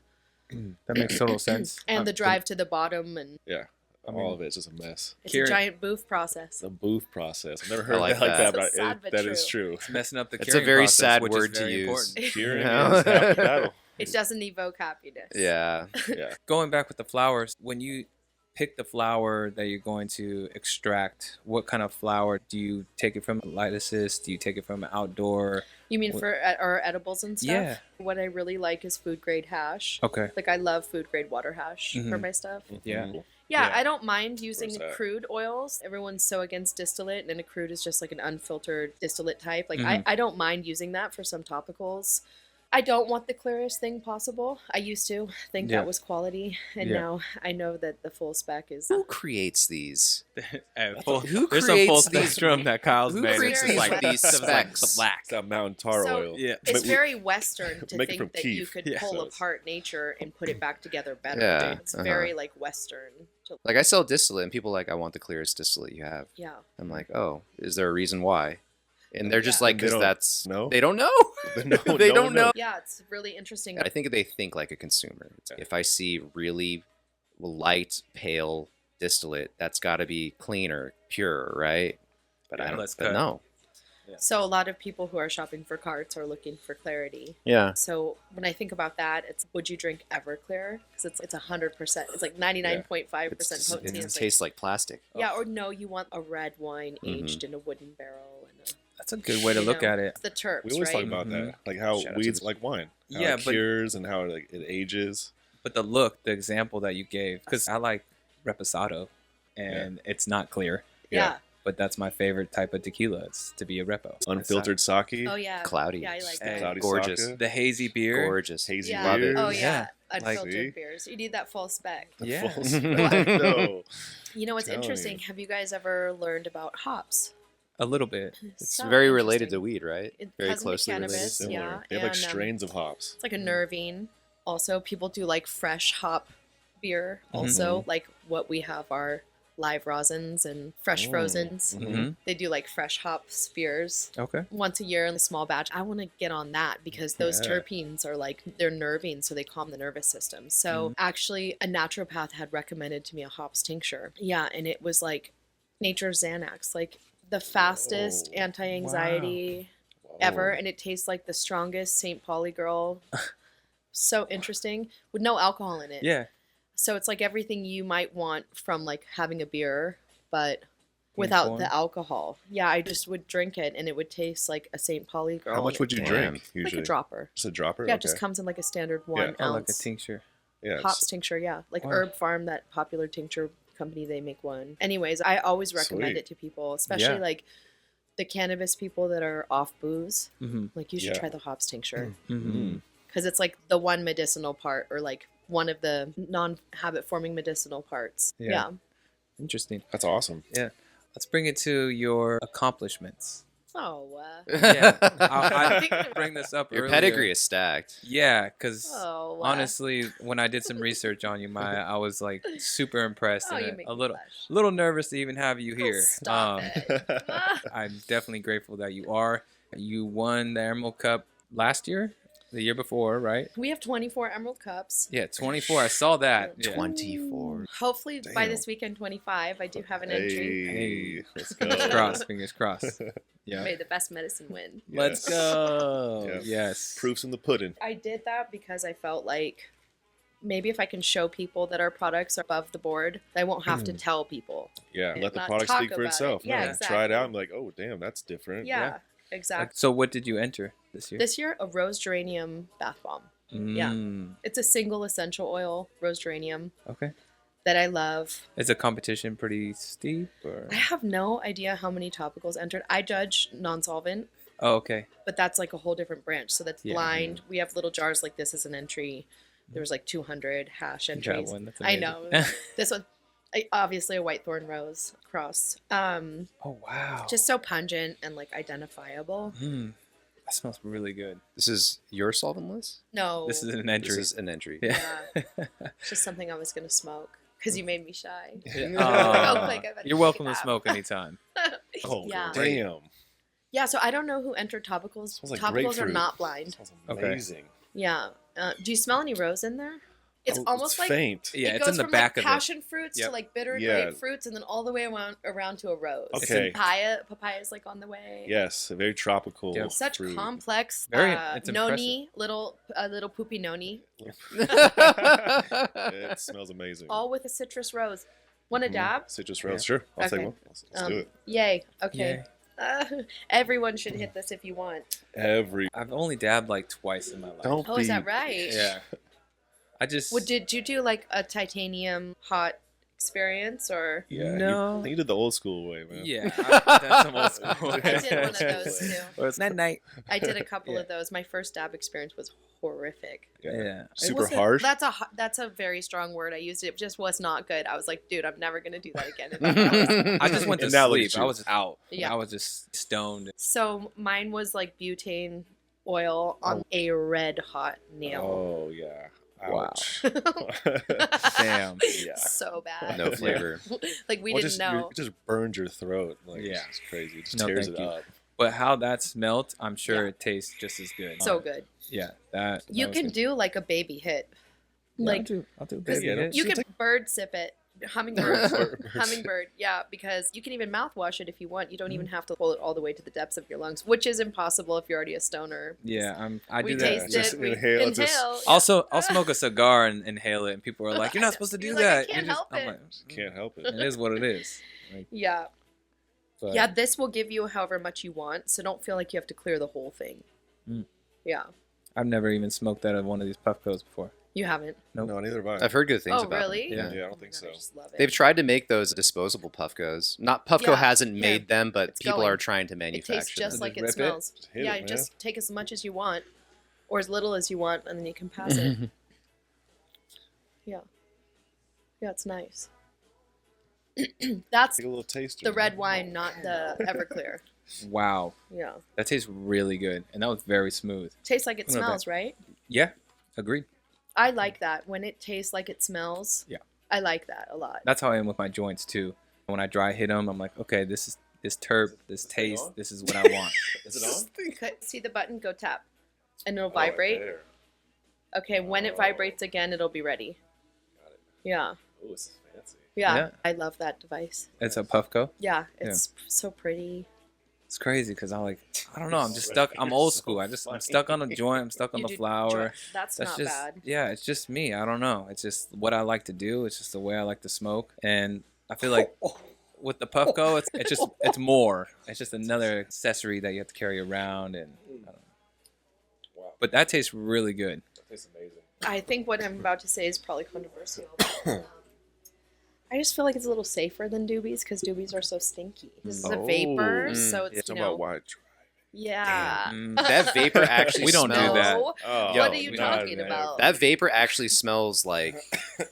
That makes total sense. and the drive to the bottom, and Yeah, I mean, all of it's just a mess. it's Curing- a giant boof process. The booth process. I've never heard like that like that. that, So but sad, but that is true. true. It's messing up the It's a curing very process, sad which is word to very use. important. Curing You know? is half the battle. It doesn't evoke happiness. Yeah. Yeah. Going back with the flowers, when you pick the flower that you're going to extract, what kind of flower do you take it from? Lysis? Do you take it from outdoor? You mean What- for our edibles and stuff? Yeah. What I really like is food grade hash. Okay. Like I love food grade water hash for Mhm. my stuff. Yeah. Mhm. Yeah, Yeah. I don't mind using Where's that? crude oils. Everyone's so against distillate, and a crude is just like an unfiltered distillate type. Like Mhm. I don't mind using that for some topicals. I don't want the clearest thing possible. I used to think Yeah. that was quality, and Yeah. now I know that the full spec is. Who creates these? Hey, Who there's some full creates these- spectrum that Kyle's Who made. creates It's just these- these these like specs? black. It's that mountain tar So- oil. Yeah. It's But we- very Western to Make it from think that you teeth. could Yeah. pull So it's- apart nature and put it back together better. Yeah, It's uh-huh. very like Western. Like I sell distillate and people are like, I want the clearest distillate you have. Yeah. I'm like, oh, is there a reason why? And they're just Yeah. like, They because don't that's know? they don't know. No, They no don't one know. knows. Yeah, it's really interesting. I think they think like a consumer. Yeah. If I see really light, pale distillate, that's got to be clean or pure, right? But Yeah, I don't. let's But cut. no. So a lot of people who are shopping for carts are looking for clarity. Yeah. So when I think about that, it's would you drink Everclear? Because it's 100%. It's like 99.5% potency. It It's like, tastes like plastic. yeah, or no, you want a red wine Mhm. aged in a wooden barrel. And That's a good way to you look know, at it. It's the terps, We always right? talk about that, like how Shout out to weeds the- like wine. How Yeah, it but- cures and how like it ages. But the look, the example that you gave, because I like reposado, and it's not clear, Yeah. but that's my favorite type of tequila. It's to be a repo. Unfiltered sake, Oh yeah. Cloudy. Yeah, I like Hey, that. cloudy Gorgeous. sake, The hazy beer. Gorgeous. hazy Yeah. Love it. beers. Oh yeah. Yeah. Unfiltered See? beers. You need that full spec. The Yeah. full spec, though. You know what's Telling interesting? you. Have you guys ever learned about hops? A little bit. It's So very related to interesting. weed, right? It Very has to be closely related. cannabis. Similar. Yeah, They have like and, strains of hops. It's like a nervine. Also, people do like fresh hop beer. Also, like what we have are live rosins and fresh Mm. frozens. Mm-hmm. They do like fresh hops beers Okay. once a year in a small batch. I want to get on that because those Yeah. terpenes are like they're nervine, so they calm the nervous system. So actually, a naturopath had recommended to me a hops tincture. Yeah, and it was like nature's Xanax, like the fastest Whoa. anti-anxiety Whoa. ever, and it tastes like the strongest St. Pauli girl. So interesting with no alcohol in it. Yeah. So it's like everything you might want from like having a beer, but without form. the alcohol. Yeah, I just would drink it and it would taste like a St. Pauli girl. How much would you Damn. drink Like usually? a dropper. Just a dropper. Yeah, Okay. it just comes in like a standard 1 Oh, like a ounce tincture. Yeah, hops tincture. Yeah, like Wow. Herb Farm, that popular tincture company, they make one. Anyways, I always recommend Sweet. it to people, especially Yeah. like the cannabis people that are off booze. Mm-hmm. Like you should Yeah. try the hops tincture Mm-hmm. because it's like the one medicinal part or like one of the non-habit forming medicinal parts. Yeah. Yeah. Interesting. That's awesome. Yeah. Let's bring it to your accomplishments. Oh, Yeah. I bring this up Your earlier. pedigree is stacked. Yeah, because oh, honestly, when I did some research on you, Maya, I was like super impressed oh, and you make a me little, blush. little nervous to even have you Oh, here. stop it. Ah. I'm definitely grateful that you are. You won the Emerald Cup last year. the year before, right? We have 24 Emerald Cups. Yeah, 24. I saw that. Yeah. 24. Hopefully by Damn. this weekend, 25. I do have an entry. Hey, let's fingers go. crossed. Fingers crossed. Yeah. May the best medicine win. Let's Yes. go. Yeah. Yes. Proof's in the pudding. I did that because I felt like maybe if I can show people that our products are above the board, I won't have to tell people. Yeah, And let the not product talk speak for about itself. it. Yeah, No, exactly. Try it out and be like, oh, damn, that's different. Yeah, exactly. So what did you enter this year? This year, a rose geranium bath bomb. yeah. It's a single essential oil rose geranium Okay. that I love. Is the competition pretty steep? Or? I have no idea how many topicals entered. I judge non-solvent, Oh, okay. but that's like a whole different branch. So that's Yeah. blind. We have little jars like this as an entry. There was like 200 hash You got entries. one. That's I amazing. know. This one, obviously a white thorn rose cross. Oh, wow. Just so pungent and like identifiable. That smells really good. This is your solventless? No, This is an entry. This is an entry. Yeah. it's just something I was gonna smoke because you made me shy. Yeah. Real Aw. quick, I better You're take welcome it to out. smoke anytime. Oh, Yeah. damn. Yeah, so I don't know who entered topicals. Smells like Topicals are grapefruit. not blind. Smells Okay. amazing. Yeah. Do you smell any rose in there? It's Oh, almost like faint. Yeah, it it's goes in the from back like of it. passion fruits Yep. to like bitter Yeah. grapefruits, and then all the way around to a rose. Okay. Papaya is like on the way. Yes, a very tropical Yep. Such fruit. complex. Very- it's noni, little poopy noni, It smells amazing. all with a citrus rose. Want a dab? Citrus rose, sure. I'll Okay. take one. Let's do it. Yay. Okay. Yay. Everyone should hit this if you want. I've only dabbed like twice in my life. Don't Oh, be. is that right? Yeah. I just. Well, did you do like a titanium hot experience or? Yeah, No. I think you did the old school way, man. Yeah. That's some old school. I did one of those too. Well, it's night night. I did a couple Yeah. of those. My first dab experience was horrific. Yeah. Super Wasn't- harsh. That's a very strong word. I used it. It just was not good. I was like, dude, I'm never gonna do that again. I just went to And now look at sleep. you. I was out. Yeah. I was just stoned. So mine was like butane oil on a red hot nail. Oh yeah. Wow. Ouch. Damn. Yeah. So bad. No flavor. Like we Well, didn't know. It just burned your throat. Like, Yeah. it's crazy. It just No, tears thank it you. up. But how that smelt, I'm sure Yeah. it tastes just as good. So good. Yeah. That. You that was can good. do like a baby hit. Yeah, Like I'll do a 'cause baby Yeah, hit. you Should can take- bird sip it. Hummingbird. Bird. Hummingbird, yeah, because you can even mouthwash it if you want. You don't Mm-hmm. even have to pull it all the way to the depths of your lungs, which is impossible if you're already a stoner. Yeah, I We do that. taste Just it. We inhale, inhale. just- Also, I'll smoke a cigar and inhale it, and people are like, "You're not supposed to do You're like, I that." can't You're just- help I'm it. like, Can't help it. it is what it is. Like, Yeah. but- Yeah, this will give you however much you want, so don't feel like you have to clear the whole thing. Mm. Yeah. I've never even smoked out of one of these puff codes before. You haven't. Nope. No, neither have I. I've heard good things Oh, about really? them. Yeah. Yeah, I don't Oh think my God, I so. just love it. They've tried to make those disposable Puffcos. Not Puffco Yeah, hasn't yeah. made them, but It's people going. are trying to It manufacture tastes just them. like it Rip it. smells. Just hit Yeah, it, you man. just take as much as you want, or as little as you want, and then you can pass it. Yeah. Yeah, it's nice. That's Take a little taster. the red wine, not the Everclear. Wow, Yeah. that tastes really good, and that was very smooth. Tastes like it I'm gonna smells, right? Yeah, agreed. I like that. When it tastes like it smells. Yeah. I like that a lot. That's how I am with my joints too. When I dry hit them, I'm like, okay, this is this terp, this taste, on? this is what I want. Is it on? Okay, see the button? Go tap. And it'll Oh, right vibrate. there. Okay, when it vibrates again, it'll be ready. Got it. Yeah. Oh, this is fancy. Yeah. Yeah. I love that device. It's a Puffco. Yeah. It's so pretty. It's crazy because I'm like, I don't know, I'm just stuck. I'm old school. I'm stuck on a joint. I'm stuck on You the do flower. joy- That's That's not just bad. yeah. It's just me. I don't know. It's just what I like to do. It's just the way I like to smoke, and I feel like with the Puffco, it's more. It's just another accessory that you have to carry around, and I don't know. Wow. But that tastes really good. That tastes amazing. I think what I'm about to say is probably controversial. but, I just feel like it's a little safer than doobies because doobies are so stinky. This is a vapor, Mm. so Yeah. it's, you Talking know, about wide drive. yeah. Mm. That vapor actually We don't do smells, that. No. Oh, What are you we talking man. about? That vapor actually smells like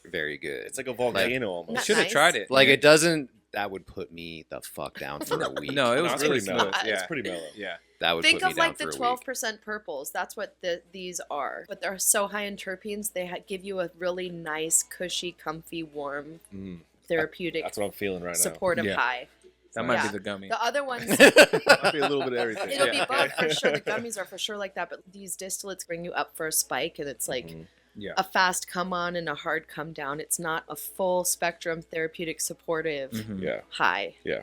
very good. It's like a volcano You almost. Not should have nice. tried it. Like it doesn't. That would put me the fuck down for a week. No, it was it's really pretty mellow. smooth. Yeah, It's pretty mellow. yeah. that would Think put me of down like for the a week. 12% purples. That's what these are. But they're so high in terpenes, they give you a really nice, cushy, comfy, warm, Mm, therapeutic, that's what I'm feeling right now. supportive Yeah. high. That might be Yeah. the gummy. The other ones, Might be a little bit of everything. it'll Yeah. be both for sure. The gummies are for sure like that, but these distillates bring you up for a spike, and it's like Yeah. a fast come on and a hard come down. It's not a full spectrum therapeutic supportive Mhm. Yeah. high. I'm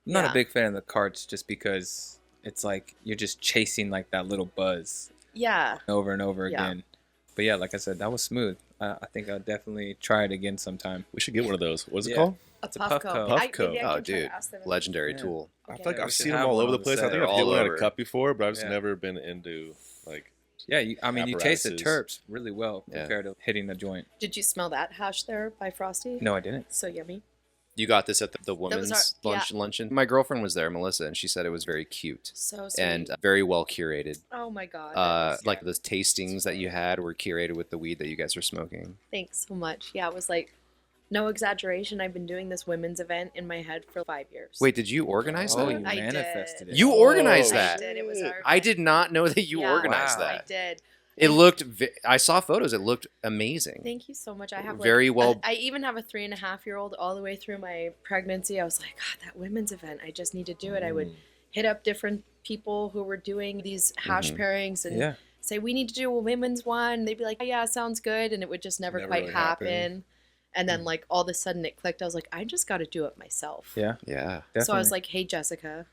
not Yeah. a big fan of the carts just because it's like you're just chasing like that little buzz Yeah. over and over Yeah. again. But yeah, like I said, that was smooth. I think I'll definitely try it again sometime. We should get one of those. What's it Yeah. called? It's a Puffco. Puffco. Maybe I Puffco. can Oh, try to dude, ask them. legendary Yeah. tool. I Okay. feel like I've We should seen them have all one over the on the place. I set. think They're I've all hit one at a over. cup before, but I've just Yeah. never been into like. Yeah, I mean, you taste the Apparatuses. terps really well Yeah. compared to hitting the joint. Did you smell that hash there by Frosty? No, I didn't. So yummy. You got this at the was women's our- luncheon. My girlfriend was there, Melissa, and she said it was very cute So sweet. and very well curated. Oh my god. that was- Like the tastings that you had were curated with the weed that you guys were smoking. Thanks so much. Yeah, it was like no exaggeration. I've been doing this women's event in my head for 5 years. Wait, did you organize Oh, that? you I did. manifested it. You organized Oh, that. I did. It was our I did not know that you Yeah, organized Wow. I that. did. It looked. I saw photos. It looked amazing. Thank you so much. I have Very well- I even have a 3.5-year-old all the way through my pregnancy. I was like, God, that women's event. I just need to do it. I would hit up different people who were doing these hash Mhm. pairings and Yeah. say, we need to do a women's one. They'd be like, oh, yeah, sounds good. And it would just never Never quite really happen. happen. And then like all of a sudden it clicked. I was like, I just got to do it myself. Yeah. Yeah. Definitely. So I was like, hey, Jessica,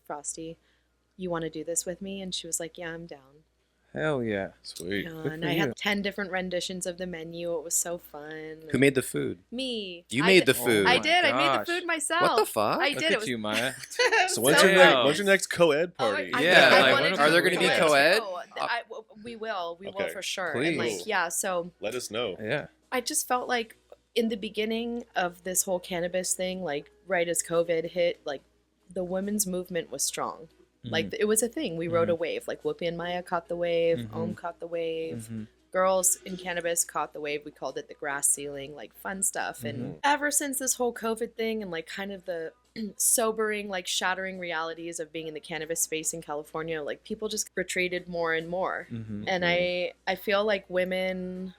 Frosty, you want to do this with me? And she was like, yeah, I'm down. hell yeah. Sweet. Good And for I you. had 10 different renditions of the menu. It was so fun. Who made the food? Me. You I made did- the food. I my did. I made gosh. the food myself. What the fuck? I Look did. at It was you, Maya. So when's So your nice. next? When's your next co-ed Oh, party? Yeah, like, wanted when to are there do gonna be it. co-ed? Oh, we will. We will Okay. for sure. Please. And like, yeah. So Let us know. Yeah. I just felt like in the beginning of this whole cannabis thing, like right as COVID hit, like the women's movement was strong. Like it was a thing. We rode a wave. Like Whoopi and Maya caught the wave. Mhm. Om caught the wave. Mhm. Girls in cannabis caught the wave. We called it the grass ceiling, like fun stuff. And ever since this whole COVID thing and like kind of the sobering, like shattering realities of being in the cannabis space in California, like people just retreated more and more. Mhm. And I feel like women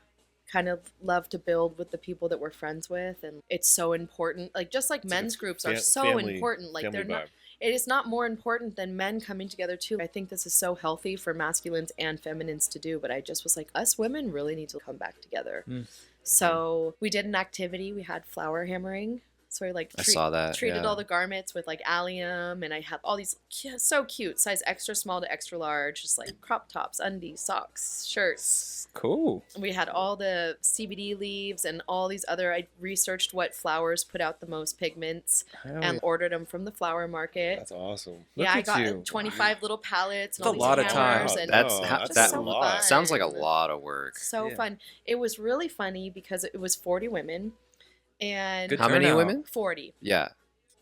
kind of love to build with the people that we're friends with, and it's so important. Like just like It's men's like a groups are so family- important. Like family they're not. vibe. It is not more important than men coming together too. I think this is so healthy for masculines and feminines to do. But I just was like, us women really need to come back together. Mm. So we did an activity. We had flower hammering. So we like I saw that. treated yeah. all the garments with like allium, and I had all these so cute, size extra small to extra large, just like crop tops, undies, socks, shirts. Cool. We had all the CBD leaves and all these other. I researched what flowers put out the most pigments Hell and yeah. ordered them from the flower market. That's awesome. Look Yeah, I at got you. 25 little pallets. And That's all a these lot of hammers time. And That's No, how, that's that so lot. sounds like a fun. lot of work. so Yeah. fun. It was really funny because it was 40 women, and Good How many turnout. women? 40. Yeah.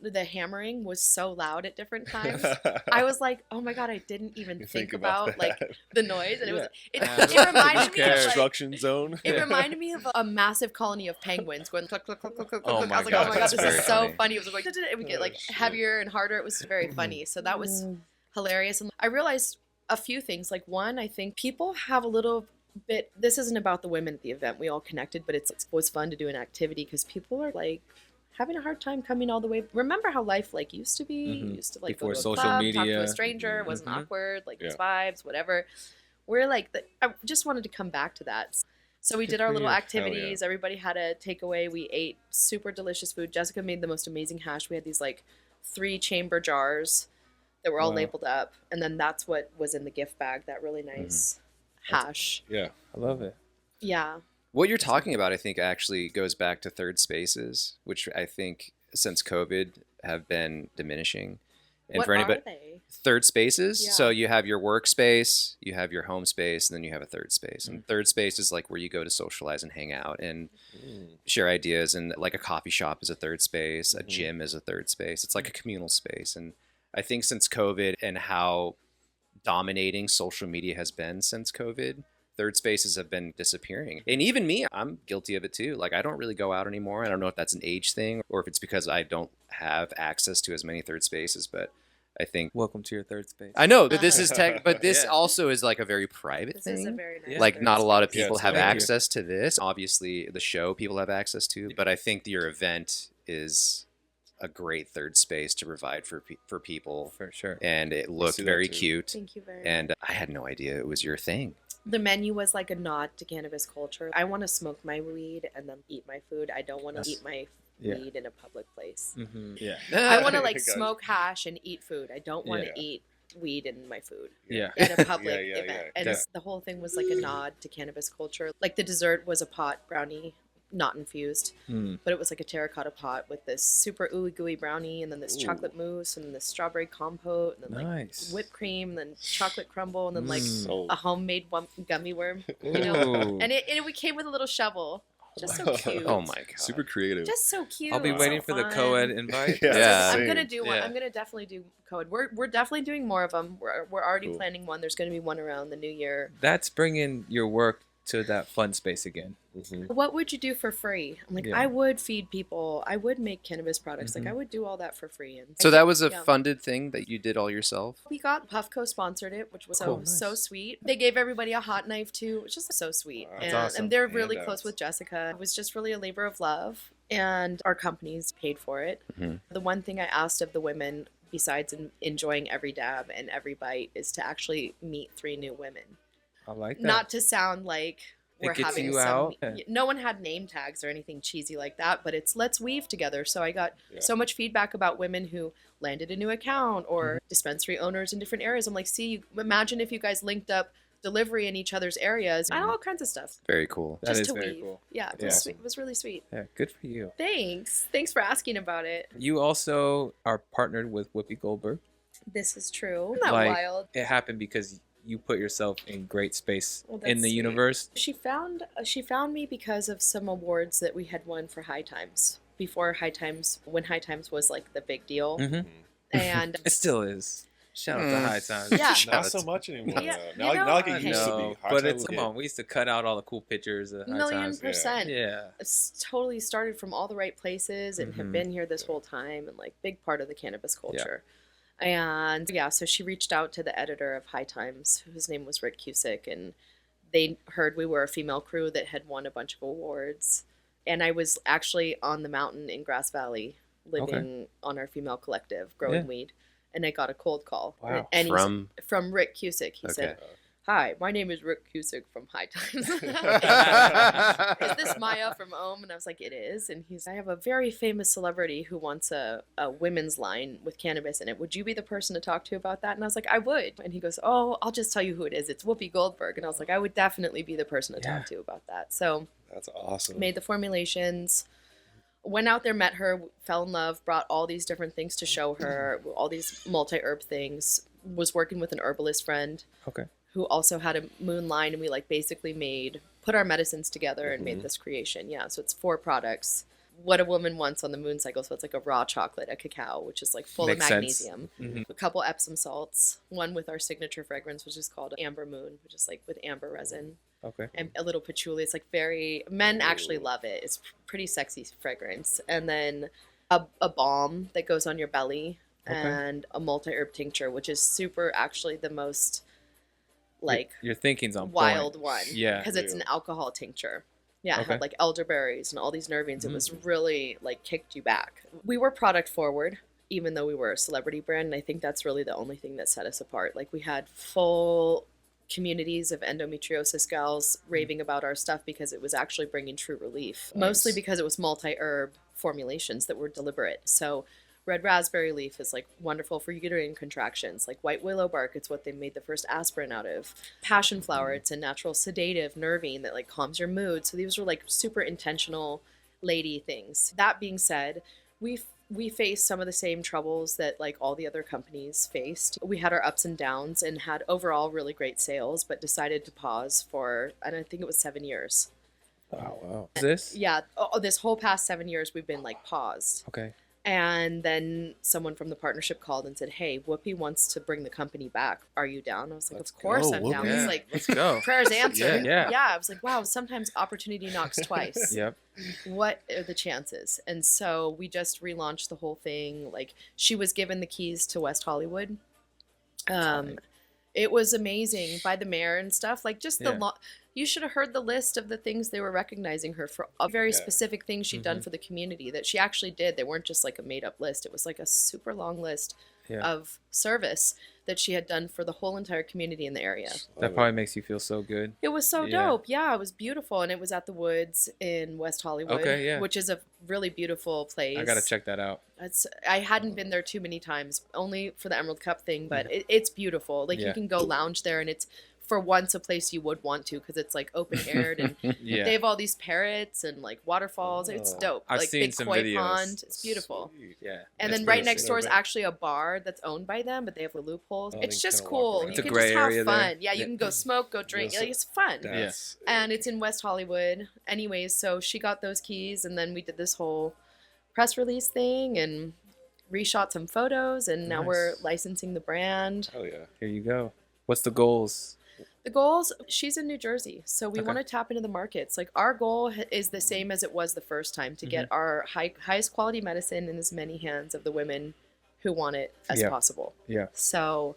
The hammering was so loud at different times. I was like, oh my god, I didn't even think about like that. the noise, and it Yeah. reminded me of like, construction zone. it reminded me of a massive colony of penguins going cluck cluck cluck cluck cluck. Oh cluck. my I was like, God, oh my god, that's this very is so funny. funny. It was like it would get like shit. heavier and harder. It was very funny. So that was hilarious, and I realized a few things. Like one, I think people have a little bit. This isn't about the women at the event. We all connected, but it was fun to do an activity because people are like having a hard time coming all the way. Remember how life like used to be? You Mhm. used to like Before go to a social club, talk to media. a stranger. It wasn't Mhm. awkward. Like these Yeah. vibes, whatever. We're like, I just wanted to come back to that. So we Good did our for little you. Hell activities. Everybody had a takeaway. We ate super delicious food. Jessica made the most amazing hash. We had these like 3-chamber jars that were all Wow. labeled up, and then that's what was in the gift bag. That really nice hash. Yeah. I love it. Yeah. What you're talking about, I think, actually goes back to third spaces, which I think since COVID have been diminishing. And What for anybody, are they? third spaces. Yeah. So you have your workspace, you have your home space, and then you have a third space. Mm. And third space is like where you go to socialize and hang out and Mm. share ideas. And like a coffee shop is a third space, a Mhm. gym is a third space. It's like a communal space. And I think since COVID and how dominating social media has been since COVID, third spaces have been disappearing. And even me, I'm guilty of it too. Like I don't really go out anymore. I don't know if that's an age thing or if it's because I don't have access to as many third spaces, but I think Welcome to your third space. I know that this is tech, but this Yeah. also is like a very private This thing. is a very nice. Yeah. Like third not a lot of space. people it's have thank you. access to this. Obviously, the show people have access to, but I think your event is a great third space to provide for people, For sure. and it looked see that very too. cute. Thank you very much. And I had no idea it was your thing. The menu was like a nod to cannabis culture. I want to smoke my weed and then eat my food. I don't want to Yes. eat my Yeah. weed in a public place. Mm-hmm. Yeah. I want to like Gotcha. smoke hash and eat food. I don't want Yeah. to eat weed in my food Yeah. in a public Yeah, yeah, event. yeah. And Yeah. the whole thing was like a nod to cannabis culture. Like the dessert was a pot brownie, not infused, Mm. but it was like a terracotta pot with this super ooey gooey brownie, and then this Ooh. chocolate mousse, and this strawberry compote, and then like Nice. whipped cream, and then chocolate crumble, and then like So a homemade gummy worm. You know? Ooh. And it came with a little shovel. Just so cute. Oh my god. super creative. Just so cute. I'll be so waiting for the fun. co-ed invite. Yeah. I'm gonna same. do one. Yeah. I'm gonna definitely do code. We're definitely doing more of them. We're already Cool. planning one. There's gonna be one around the new year. That's bringing your work to that fun space again. Mhm. What would you do for free? I'm like, Yeah. I would feed people. I would make cannabis products. Mhm. Like I would do all that for free. And So that was a yeah. funded thing that you did all yourself? We got Puffco sponsored it, which was Cool. so Nice. sweet. They gave everybody a hot knife too, which is so sweet. Wow, and, that's awesome. and they're really Handouts. close with Jessica. It was just really a labor of love, and our companies paid for it. Mhm. The one thing I asked of the women, besides enjoying every dab and every bite, is to actually meet 3 new women. I like that. Not to sound like It we're gets having you some. out. No one had name tags or anything cheesy like that, but it's let's weave together. So I got Yeah. so much feedback about women who landed a new account or Mm-hmm. dispensary owners in different areas. I'm like, see, imagine if you guys linked up delivery in each other's areas and all kinds of stuff. Very cool. That just is to very weave. cool. Yeah, it was, Yeah. sweet. It was really sweet. Yeah, good for you. Thanks for asking about it. You also are partnered with Whoopi Goldberg. This is true. Isn't that Like- wild? It happened because you put yourself in great space Well, in that's the sweet. universe. She found me because of some awards that we had won for High Times. Before High Times, when High Times was like the big deal. Mm-hmm. And It still is. Shout out to High Times. Yeah. Not so much anymore. Yeah, though. Now, you know- not like I it used to know, be. High but Times it's was come good. on. We used to cut out all the cool pictures of High Times. %. Yeah. It's totally started from all the right places and have Mhm. been here this whole time and like big part of the cannabis culture. And yeah, so she reached out to the editor of High Times, whose name was Rick Cusick, and they heard we were a female crew that had won a bunch of awards. And I was actually on the mountain in Grass Valley living on our female collective growing Yeah. weed. And I got a cold call. Wow. And From from Rick Cusick. He said, Okay. "Hi, my name is Rick Cusick from High Times." Is this Maya from Ohm? And I was like, it is. And I have a very famous celebrity who wants a women's line with cannabis in it. Would you be the person to talk to about that? And I was like, I would. And he goes, oh, I'll just tell you who it is. It's Whoopi Goldberg. And I was like, I would definitely be the person to talk to about that. So That's awesome. made the formulations, went out there, met her, fell in love, brought all these different things to show her, all these multi-herb things, was working with an herbalist friend Okay. who also had a moon line, and we like basically put our medicines together and made this creation. Yeah, so it's 4 products. What a woman wants on the moon cycle. So it's like a raw chocolate, a cacao, which is like full Makes of sense. magnesium, Mhm. a couple Epsom salts, one with our signature fragrance, which is called Amber Moon, which is like with amber resin, Okay. and a little patchouli. It's like men actually Ooh. love it. It's pretty sexy fragrance. And then a balm that goes on your belly, Okay. and a multi-herb tincture, which is super actually the most like Your thinking's on wild point. one. Yeah. Because it's an alcohol tincture. Yeah, it Okay. had like elderberries and all these nervines. It was Mm. really like kicked you back. We were product forward, even though we were a celebrity brand. And I think that's really the only thing that set us apart. Like we had full communities of endometriosis gals raving about our stuff because it was actually bringing true relief. Mostly Nice. because it was multi-herb formulations that were deliberate. So red raspberry leaf is like wonderful for uterine contractions. Like white willow bark, it's what they made the first aspirin out of. Passion flower, it's a natural sedative nervine that like calms your mood. So these were like super intentional lady things. That being said, we faced some of the same troubles that like all the other companies faced. We had our ups and downs and had overall really great sales, but decided to pause for, and I think it was 7 years. Wow. This? Yeah, this whole past 7 years we've been like paused. Okay. And then someone from the partnership called and said, hey, Whoopi wants to bring the company back. Are you down? I was like, Let's of course go, I'm down. Whoopi. It's Yeah. like, Let's go. prayers answered. Yeah. I was like, wow, sometimes opportunity knocks twice. Yep. What are the chances? And so we just relaunched the whole thing. Like she was given the keys to West Hollywood. It was amazing by the mayor and stuff. Like just Yeah. You should have heard the list of the things they were recognizing her for, a very Yeah. specific things she'd done for the community that she actually did. They weren't just like a made up list. It was like a super long list of service that she had done for the whole entire community in the area. That probably makes you feel so good. It was so dope. Yeah, it was beautiful. And it was at the Woods in West Hollywood, which is a really beautiful place. I got to check that out. I hadn't been there too many times, only for the Emerald Cup thing, but it's beautiful. Like you can go lounge there, and it's for once a place you would want to, because it's like open aired and they have all these parrots and like waterfalls. It's dope. I've like seen big some koi videos. pond. It's beautiful. Sweet. Yeah. And then right next door is actually a bar that's owned by them, but they have the loopholes. Oh, It's you just kinda walk cool. around. You It's a can gray just have area fun. there. Yeah, you can go smoke, go drink. Yes. Like, it's fun. That's And it's in West Hollywood. Anyways, so she got those keys, and then we did this whole press release thing and reshot some photos, and now we're licensing the brand. Oh yeah. Here you go. What's the goals? The goals, she's in New Jersey, so we want to tap into the markets. Like, our goal is the same as it was the first time, to get our highest quality medicine in as many hands of the women who want it as possible. Yeah. So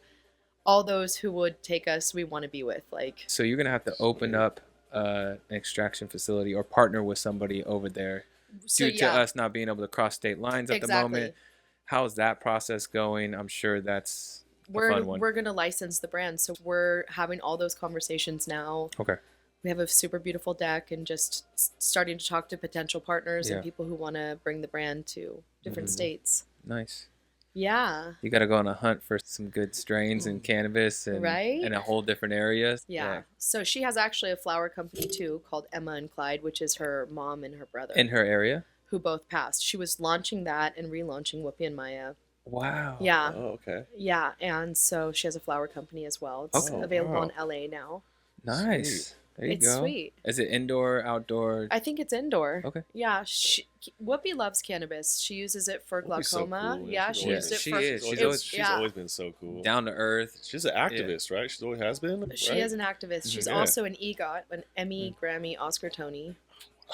all those who would take us, we want to be with. Like, So you're going to have to open up an extraction facility or partner with somebody over there so due to us not being able to cross state lines at the moment. How's that process going? I'm sure that's a fun one. We're going to license the brand. So we're having all those conversations now. Okay. We have a super beautiful deck, and just starting to talk to potential partners and people who want to bring the brand to different states. Nice. Yeah. You got to go on a hunt for some good strains in cannabis and in a whole different area. Yeah. So she has actually a flower company too called Emma and Clyde, which is her mom and her brother. In her area? Who both passed. She was launching that and relaunching Whoopi and Maya. Wow. Yeah. Oh, okay. Yeah. And so she has a flower company as well. It's available in LA now. Nice. Sweet. There you It's go. sweet. Is it indoor, outdoor? I think it's indoor. Okay. Yeah. Whoopi loves cannabis. She uses it for Whoopi's so glaucoma. cool. Yeah, She's she always used it been- for. She is. She's always been so cool. Down to earth. She's an activist, right? She always has been. She right? is an activist. She's Yeah. also an EGOT, an Emmy, Grammy, Oscar, Tony.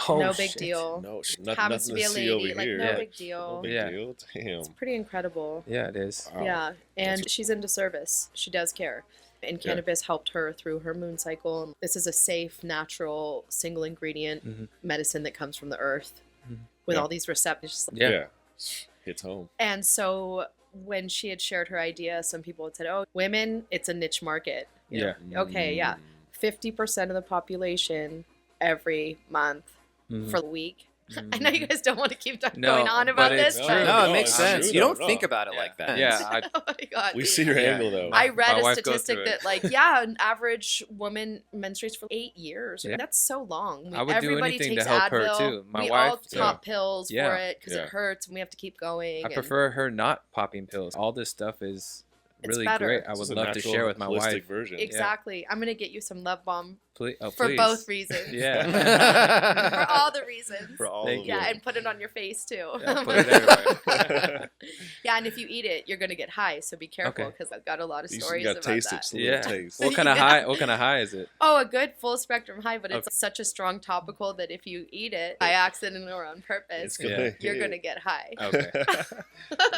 Oh, No big shit. deal. No, Happens to be a see over lady. Like, here. no Yeah. big No deal. big Yeah. deal. Damn. It's pretty incredible. Yeah, it is. Wow. Yeah, and she's into service. She does care. And cannabis helped her through her moon cycle. This is a safe, natural, single ingredient medicine that comes from the earth with all these receptors. Yeah. Hits home. And so when she had shared her idea, some people had said, oh, women, it's a niche market. You know? Okay, yeah. 50% of the population every month for a week. I know you guys don't want to keep going on about but this, it's but true. No, it No, makes it's sense. true, You don't though. think about it like that. Yeah. oh my God. We see your angle though. I read My a wife goes statistic through that, it. like, yeah, an average woman menstruates for 8 years. Yeah. That's so long. I would do Everybody anything takes to help Advil. her, too. My we wife, all pop pills Yeah. for it because Yeah. it hurts, and we have to keep going. I and prefer her not popping pills. All this stuff is It's really better. great. I This would is a love to natural, share with my holistic wife. version. Exactly. I'm gonna get you some love bomb Please, for please. both reasons. Yeah. For all the reasons. For all Thank of you. Yeah, them. and put it on your face too. Yeah, put it everywhere. Yeah, and if you eat it, you're gonna get high. So be careful, Okay. because I've got a lot of You stories got about taste that. it. Yeah. Taste. What kind of high? What kind of high is it? Oh, a good full spectrum high, but it's Okay. such a strong topical that if you eat it by accident or on purpose, It's gonna Yeah. you're hit. gonna get high. Okay.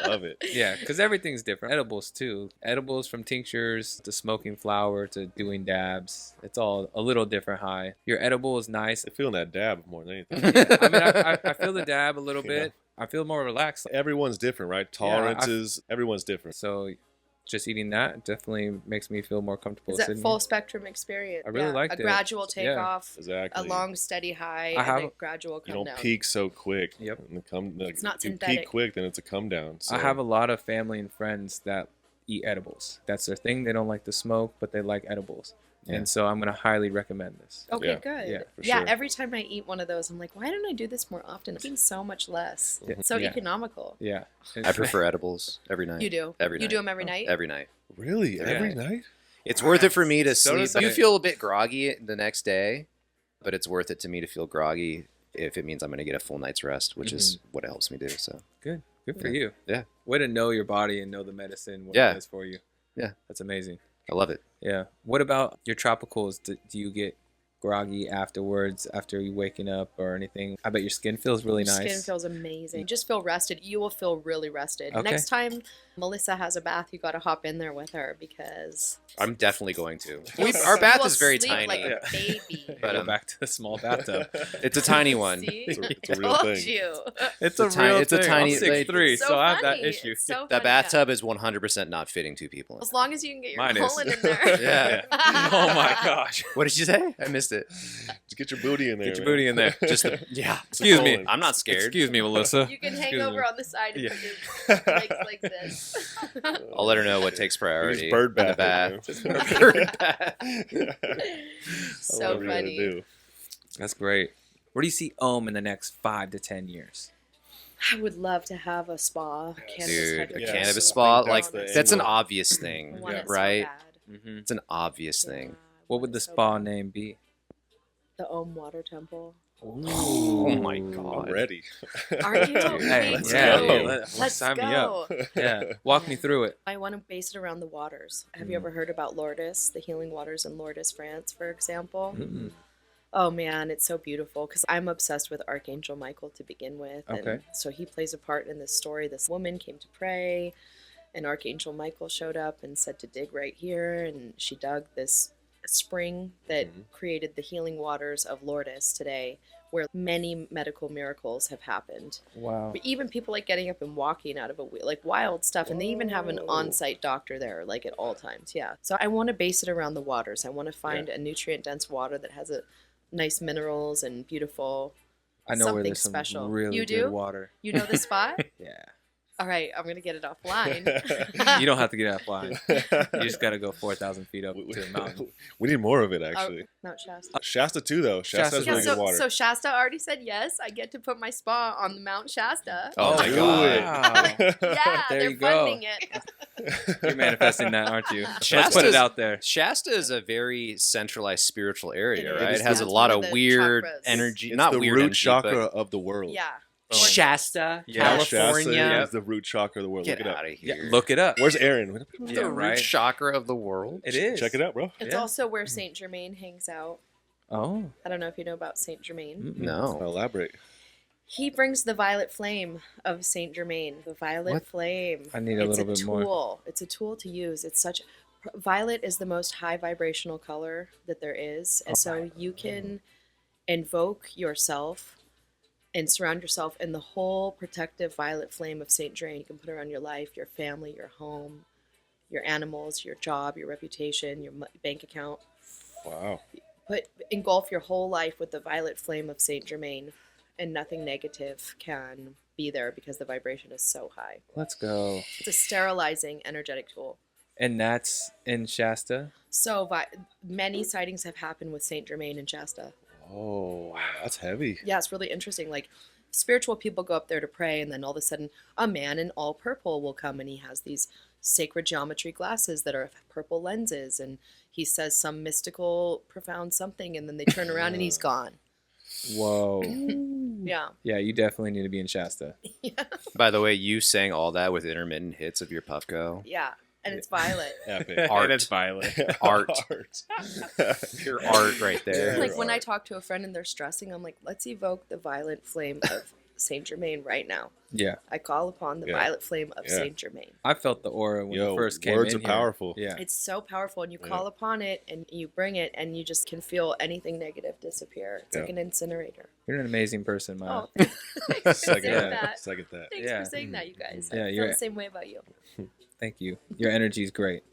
Love it. Yeah, because everything's different. Edibles too. Edibles from tinctures to smoking flower to doing dabs. It's all a little different high. Your edible is nice. I'm feeling that dab more than anything. I mean, I feel the dab a little You bit. know? I feel more relaxed. Everyone's different, right? Yeah, I- Tolerances. Everyone's different. So just eating that definitely makes me feel more comfortable. Is that sitting full here. spectrum experience? I really liked a it. gradual Yeah. takeoff, Exactly. a long steady high, I have- and a gradual You come don't down. peak so quick. Yep. And It's not if you synthetic. peak quick, then it's a come down. So. I have a lot of family and friends that eat edibles. That's their thing. They don't like to smoke, but they like edibles. Yeah. And so I'm going to highly recommend this. Okay, Yeah. good. Yeah, for Yeah, sure. every time I eat one of those, I'm like, why don't I do this more often? I'm eating so much less. Yeah. It's so Yeah. economical. Yeah. I prefer edibles every night. You do. Every You night. do them every night. Every night. Really? Yeah. Every night? It's worth it for me to So sleep. does You it. feel a bit groggy the next day, but it's worth it to me to feel groggy if it means I'm going to get a full night's rest, which is what it helps me do. So Good. Good for Yeah. you. Yeah. Way to know your body and know the medicine, what Yeah. it does for you. Yeah. That's amazing. I love it. Yeah. What about your tropicals? Do you get groggy afterwards after you waking up or anything? I bet your skin feels really Your nice. skin feels amazing. You just feel rested. You will feel really rested. Okay. Next time Melissa has a bath, you got to hop in there with her because I'm definitely going to. you'll Our bath you'll is very sleep tiny. like a baby. But, Go back to the small bathtub. It's a tiny one. See? It's a real Told thing. you. It's a a tiny- real it's a thing. tiny- I'm 6'3", It's so I have that funny. issue. It's so That funny, yeah. bathtub is 100% not fitting 2 people in. As long as you can get your Mine is. colon in there. Yeah. Oh my gosh. What did you say? I missed it. Just get your booty in there. Get your man. booty in there. Just yeah. Excuse me. colon. I'm not scared. Excuse me, Melissa. You can hang Excuse over me. on the side and Yeah. put your legs like this. I'll let her know what takes priority. Just bird in the bath. bath. Bird bath. So Whatever you gotta funny. do. That's great. Where do you see Ohm in the next 5 to 10 years? I would love to have a spa. Dude, a Yes. cannabis I spa, think like that's the that's an angle. obvious I thing, want it so right? bad. Mm-hmm. It's an obvious Yeah, thing. I What want would it the so spa bad. name be? The Ohm Water Temple. Oh my I'm god. ready. Are you? Hey, Me yeah, too. yeah, Let's sign me go. up. Yeah, walk me through it. I want to base it around the waters. Have you ever heard about Lourdes, the healing waters in Lourdes, France, for example? Mm-mm. Oh man, it's so beautiful because I'm obsessed with Archangel Michael to begin with. Okay. And so he plays a part in this story. This woman came to pray, and Archangel Michael showed up and said to dig right here. And she dug this spring that created the healing waters of Lourdes today, where many medical miracles have happened. Wow. But even people like getting up and walking out of a wheel, like wild stuff. And they even have an Whoa. on-site doctor there, like at all times. Yeah. So I want to base it around the waters. I want to find a nutrient-dense water that has a nice minerals and beautiful. I know where something there's some special. really You good do? water. You know the spot? Yeah. All right, I'm gonna get it offline. You don't have to get offline. You just got to go 4,000 feet up to the mountain. We need more of it, Oh, actually. Mount Shasta. Shasta too, though. Shasta Shasta's has Yeah, really really good water. so Shasta already said yes. I get to put my spa on the Mount Shasta. Oh my do god. it. Yeah, There they're you go. funding it. You're manifesting that, aren't you? Let's Shasta's- put it out there. Shasta is a very centralized spiritual area, It right? is. It has a That's lot one of of the weird chakras. energy. It's Not the weird root energy, chakra but of the world. Yeah. Shasta, Yeah, Shasta California. is the root chakra of the world. Get Look it up. out of Yeah, here. look it up. Where's Aaron? the Yeah, root right. chakra of the world. It is. Check it out, bro. It's Yeah. also where Saint Germain hangs out. Oh. I don't know if you know about Saint Germain. Mm-mm. No. Elaborate. He brings the violet flame of Saint Germain. The violet What? flame. I need a little bit more. Tool. It's a tool to use. It's such. Violet is the most high vibrational color that there is, and so you can invoke yourself and surround yourself in the whole protective violet flame of Saint Germain. You can put it on your life, your family, your home, your animals, your job, your reputation, your bank account. Wow. Engulf your whole life with the violet flame of Saint Germain, and nothing negative can be there because the vibration is so high. Let's go. It's a sterilizing energetic tool. And that's in Shasta? So many sightings have happened with Saint Germain and Shasta. Oh, that's heavy. Yeah, it's really interesting. Like spiritual people go up there to pray, and then all of a sudden a man in all purple will come, and he has these sacred geometry glasses that are purple lenses, and he says some mystical profound something, and then they turn around and he's gone. Whoa. Yeah. Yeah, you definitely need to be in Shasta. By the way, you sang all that with intermittent hits of your Puffco. Yeah, and it's violet. Epic. Art. That's violet. Art. Art. Pure art right there. Yeah. Like when I art. talk to a friend and they're stressing, I'm like, let's evoke the violet flame of Saint Germain right now. Yeah. I call upon the Yeah. violet flame of Yeah. Saint Germain. I felt the aura when Yo, you first came words in are here. powerful. Yeah. It's so powerful, and you Yeah. call upon it and you bring it, and you just can feel anything negative disappear. It's like Yeah. an incinerator. You're an amazing person, Maya. Oh, thanks for Second saying that. that. Second that. Thanks Yeah. for saying that, you guys. Yeah, I feel you're- the same way about you. Thank you. Your energy is great.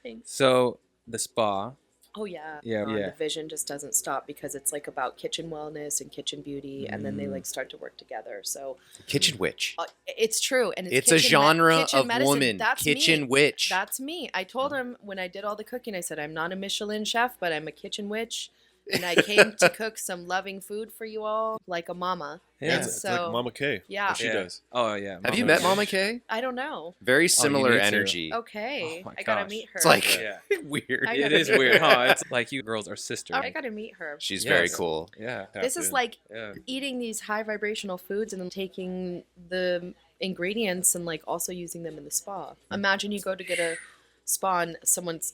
Thanks. So, the spa. Oh yeah. Yeah, yeah. The vision just doesn't stop because it's like about kitchen wellness and kitchen beauty, and then they like start to work together. So Kitchen witch. it's true, and It's a kitchen genre kitchen of medicine. woman. That's Kitchen me. witch. That's me. I told him when I did all the cooking, I said, I'm not a Michelin chef, but I'm a kitchen witch. And I came to cook some loving food for you all, like a mama. Yeah. And It's so, like Mama K. Yeah. What she Yeah. does. Oh, yeah. Have you Mama met K. Mama K? I don't know. Very similar need to. energy. Okay. Oh my I gotta gosh. meet her. It's like Yeah. weird. I It gotta is meet weird, her. huh? It's like you girls are sisters. I gotta meet her. She's Yes. very cool. Yeah. This is in. like Yeah. eating these high vibrational foods and then taking the ingredients and like also using them in the spa. Imagine you go to get a spa and someone's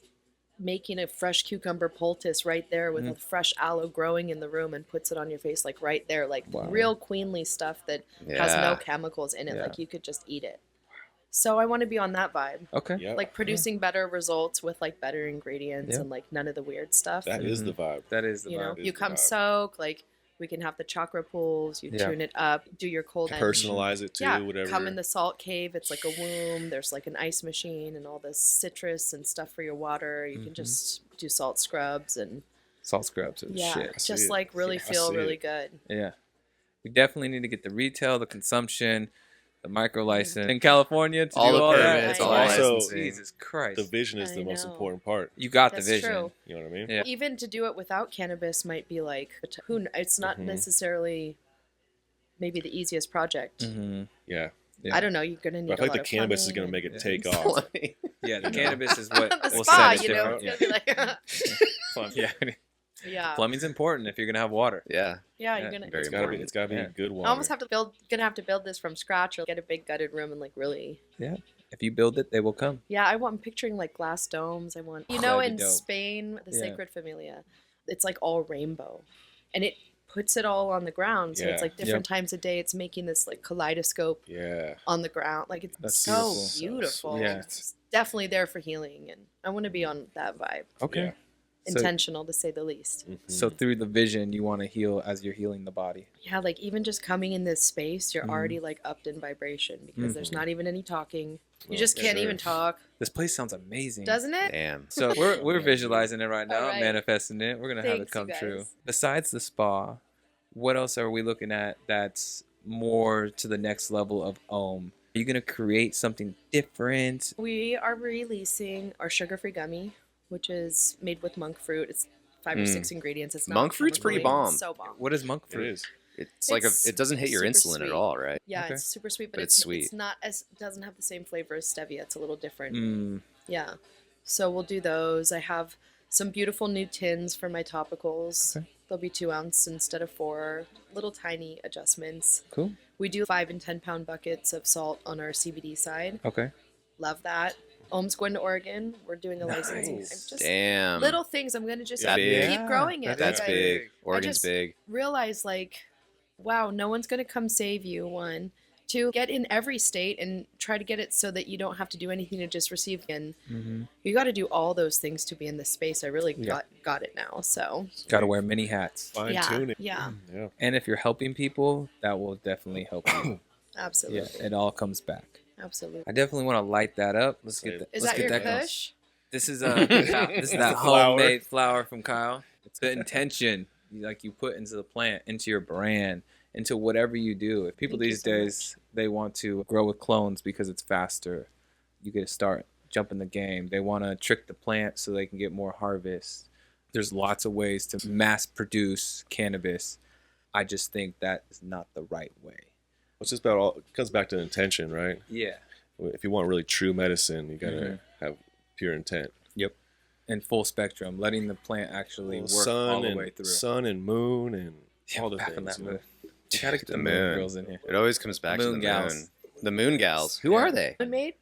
making a fresh cucumber poultice right there with a fresh aloe growing in the room and puts it on your face like right there, like real queenly stuff that has no chemicals in it. Like you could just eat it. So I want to be on that vibe. Okay. Yep. Like producing better results with like better ingredients and like none of the weird stuff. That is the vibe. That is the You know, vibe. you come soak, like we can have the chakra pools, you tune it up, do your cold Personalize it too, whatever. Come in the salt cave, it's like a womb, there's like an ice machine and all this citrus and stuff for your water. You can just do salt scrubs and Salt scrubs are the shit. just like really feel really good. Yeah. We definitely need to get the retail, the consumption, the micro license in California to all do the all permits, that. all the Also, licensing. Jesus Christ. The vision is I the most know. important part. You got That's the vision. true. You know what I mean? Yeah. Even to do it without cannabis might be like, it's not necessarily maybe the easiest project. Yeah. Yeah. I don't know. You're gonna need. But I feel like a the lot of cannabis is plumbing going to make it and- take off. Yeah, the cannabis is what the will spa, set it you know, different. it's gonna be like, Yeah. yeah, Plumbing's important if you're gonna have water. Yeah. yeah. You're gonna. Very It's got to be Yeah. good water. I almost gonna have to build this from scratch or get a big gutted room and like really. Yeah. If you build it, they will come. Yeah, I'm picturing like glass domes. I want, That'd in be dope. Spain, the Yeah. Sacred Familia, it's like all rainbow, and it puts it all on the ground. So it's Yeah. like different times a day. It's making this like kaleidoscope Yeah. on the ground. Like it's That's so beautiful. beautiful. Yeah. It's definitely there for healing, and I want to be on that vibe. Okay. Yeah. So- Intentional to say the least. So through the vision, you want to heal as you're healing the body. Yeah, like even just coming in this space, you're already like upped in vibration because there's not even any talking. You just can't even talk, This place sounds amazing. doesn't it? Damn. So we're visualizing it right now, All right. manifesting it. We're gonna have it Thanks, you come true. guys. Besides the spa, what else are we looking at that's more to the next level of Are you gonna create something different? We are releasing our sugar-free gummy, which is made with monk fruit. It's 5 or 6 ingredients. It's not Monk fruit's pretty chemically- bomb. So bomb. What is monk It fruit? is. It's like It's it doesn't hit your super insulin sweet. at all, right? Yeah, Okay. it's super sweet, but But it's it's sweet. It's not as doesn't have the same flavor as stevia. It's a little different. Mm, Yeah. So we'll do those. I have some beautiful new tins for my topicals. Okay. They'll be 2 ounce instead of 4. Little tiny adjustments. cool. We do 5 and 10 pound buckets of salt on our CBD side. Okay. Love that. Ohm's going to Oregon. We're doing a licensing. Nice. I'm just Damn. little things. I'm gonna just That big. keep growing it. That's Like, I big. Oregon's just- big. realize like, wow, no one's gonna come save you. 1, 2, get in every state and try to get it so that you don't have to do anything to just receive. And you got to do all those things to be in this space. I really got it now. So Got to wear many hats. Fine yeah, tuning. yeah, Yeah. And if you're helping people, that will definitely help you. Yeah, absolutely, it all comes back. absolutely. I definitely want to light that up. Let's Same. get that. Is let's that get your that going. Kush? This is this is that flower. homemade flower from Kyle. It's the intention you put into the plant, into your brand, into whatever you do. If people Thank you these so days they want to grow with clones because it's faster, you get to start jumping the game. They want to trick the plant so they can get more harvest. There's lots of ways to mass produce cannabis. I just think that is not the right way. It's just about all. It comes back to intention, right? Yeah. If you want really true medicine, you gotta have pure intent. Yep. And full spectrum, letting the plant actually work all the way through. Sun and moon and Yeah, all the back on things. that you know? mood. You gotta get the The moon moon. girls in here. It always comes back to the Moon gals. moon. The moon gals. Who Yeah. are they? Moonmaid?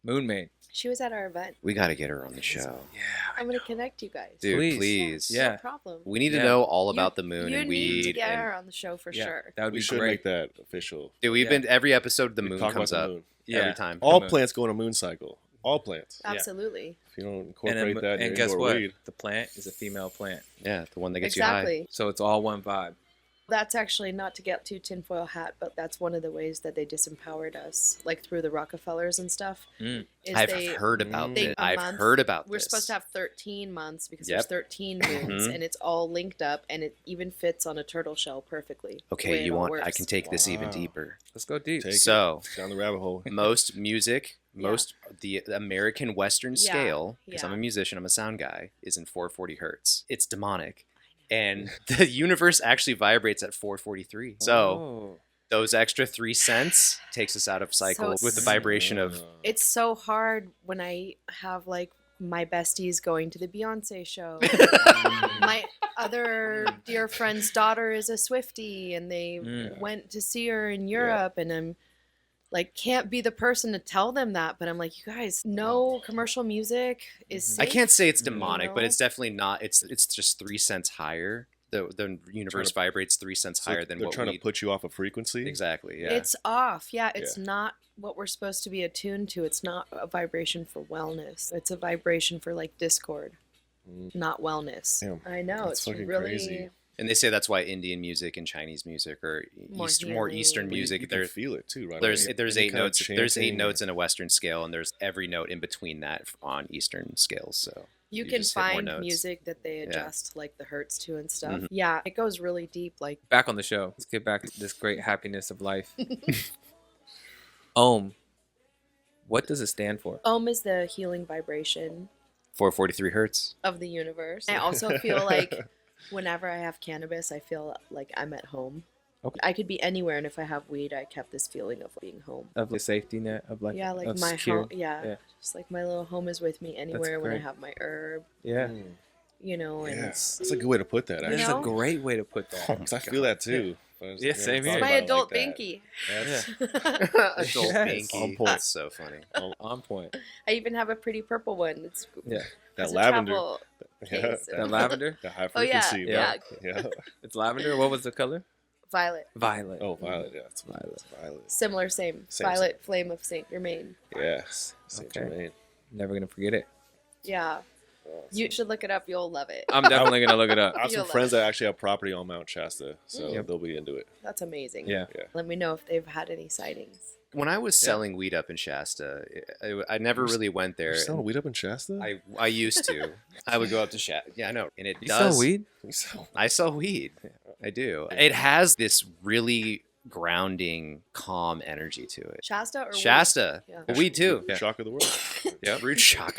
Moon maid. She was at our event. We got to get her on the show. Yeah. I'm gonna connect you guys. Dude, Please. please. Yeah. No problem. We need to Yeah. know all about You- the moon you and need to weed. get And, her on the show for Yeah, sure. that would We be should great. make that official. dude, we've Yeah. been every episode. The We moon talk comes about up the moon. Yeah. every time. All The moon. plants go on a moon cycle. All plants. Absolutely. If you don't And, incorporate that, in and your guess indoor what? weed, The plant is a female plant. Yeah, the one that gets you high. Exactly. So it's all one vibe. That's actually not to get too tinfoil hat, but that's one of the ways that they disempowered us, like through the Rockefellers and stuff. Mm. Is I've they, heard about they- it. a I've month- heard about We're this. supposed to have 13 months because Yep. there's 13 moons, Mhm. and it's all linked up, and it even fits on a turtle shell perfectly. the way Okay, it you all want? I works. can take this even Wow. deeper. Let's go deep. take So, it down the rabbit hole. most music, Yeah. most the American Western Yeah, scale, because yeah. I'm a musician, I'm a sound guy, is in 440 hertz. It's demonic. And the universe actually vibrates at 443. So Oh. those extra 3 cents takes us out of cycle it's- with the vibration of It's so hard when I have like my besties going to the Beyonce show. My other dear friend's daughter is a Swiftie, and they Mm. went to see her in Europe, and I'm like can't be the person to tell them that, but I'm like, you guys, no commercial music is Mhm. safe. I can't say it's You demonic, but know? it's definitely not. It's just 3 cents higher. The universe vibrates 3 cents So higher than they're what trying we to put you off a frequency. exactly. Yeah, It's off. Yeah, it's Yeah. not what we're supposed to be attuned to. It's not a vibration for wellness. It's a vibration for like discord, Mm. not wellness. Damn, I know, that's it's fucking really crazy. and they say that's why Indian music and Chinese music or More more healing. Eastern Well, music. you can There's feel it too, right? there's Like, there's any eight kind of notes. There's eight chanting notes in a Western scale, and there's every note in between that on Eastern scales. So you you can just hit more find notes. music that they Yeah. adjust like the hertz to and stuff. Mhm. Yeah, it goes really deep. Like Back on the show. Let's get back to this great happiness of life. Om. What does it stand for? Om is the healing vibration 443 hertz. of the universe. I also feel like whenever I have cannabis, I feel like I'm at home. Okay. I could be anywhere, and if I have weed, I kept this feeling of being home. Of the safety net of like Yeah, like of my secure. home. Yeah, Yeah. just like my little home is with me anywhere when I great. have my herb. Yeah. Mm. You know, and Yeah, that's a good way to put that. You Actually, That's know? a great way to put that. because I feel that too. I just Yeah, never same thought here. it's my about it adult like that. binky. That's Adult Yes. binky. On point. That's so funny. On point. I even have a pretty purple one. It's Yeah. that has a lavender. travel Yeah, case. The lavender? the high Oh, yeah, frequency. yeah. Yeah. It's lavender. What was the color? Violet. Violet. Oh, violet. Yeah, it's Violet. It's violet. Similar, same. Same, Violet Flame of Saint Germain. Yes. Saint Okay. Germain. Never gonna forget it. Yeah. You should look it up. You'll love it. I'm definitely gonna look it up. I have You'll some love friends it. that actually have property on Mount Shasta, so Yep. they'll be into it. That's amazing. Yeah. Let me know if they've had any sightings. When I was Yeah. selling weed up in Shasta, I never really went there. You're selling weed up in Shasta? I used to. I would go up to Shasta. Yeah, I know. And it You does. sell weed? You sell- I sell weed. I do. It has this really grounding, calm energy to it. Shasta or Shasta. Yeah. But weed too. Root shock of the world. Yeah, root shock.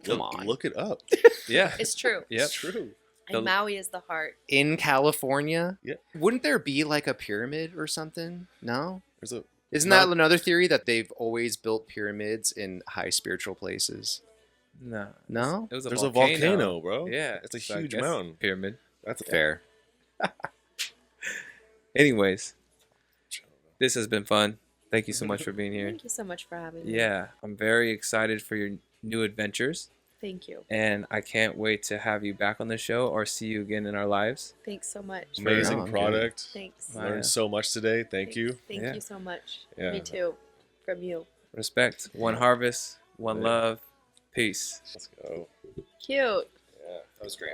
Come Look- on. Look it up. Yeah. It's true. Yep. It's true. The- And Maui is the heart. In California, Yeah. wouldn't there be like a pyramid or something? No? There's a Isn't No. that another theory that they've always built pyramids in high spiritual places? No. No? It was there's a volcano, bro. Yeah. It's a so I huge guess mountain. pyramid. That's Fair. Anyways, this has been fun. Thank you so much for being here. Thank you so much for having me. Yeah, I'm very excited for your new adventures, Thank you. and I can't wait to have you back on the show or see you again in our lives. Thanks so much. Amazing on, product. Thanks. Wow. Learned so much today. Thank you. Thank Yeah. you so much. Yeah. Me too. From you. Respect. One harvest, one Yeah. love. Peace. Let's go. Cute. Yeah. That was great.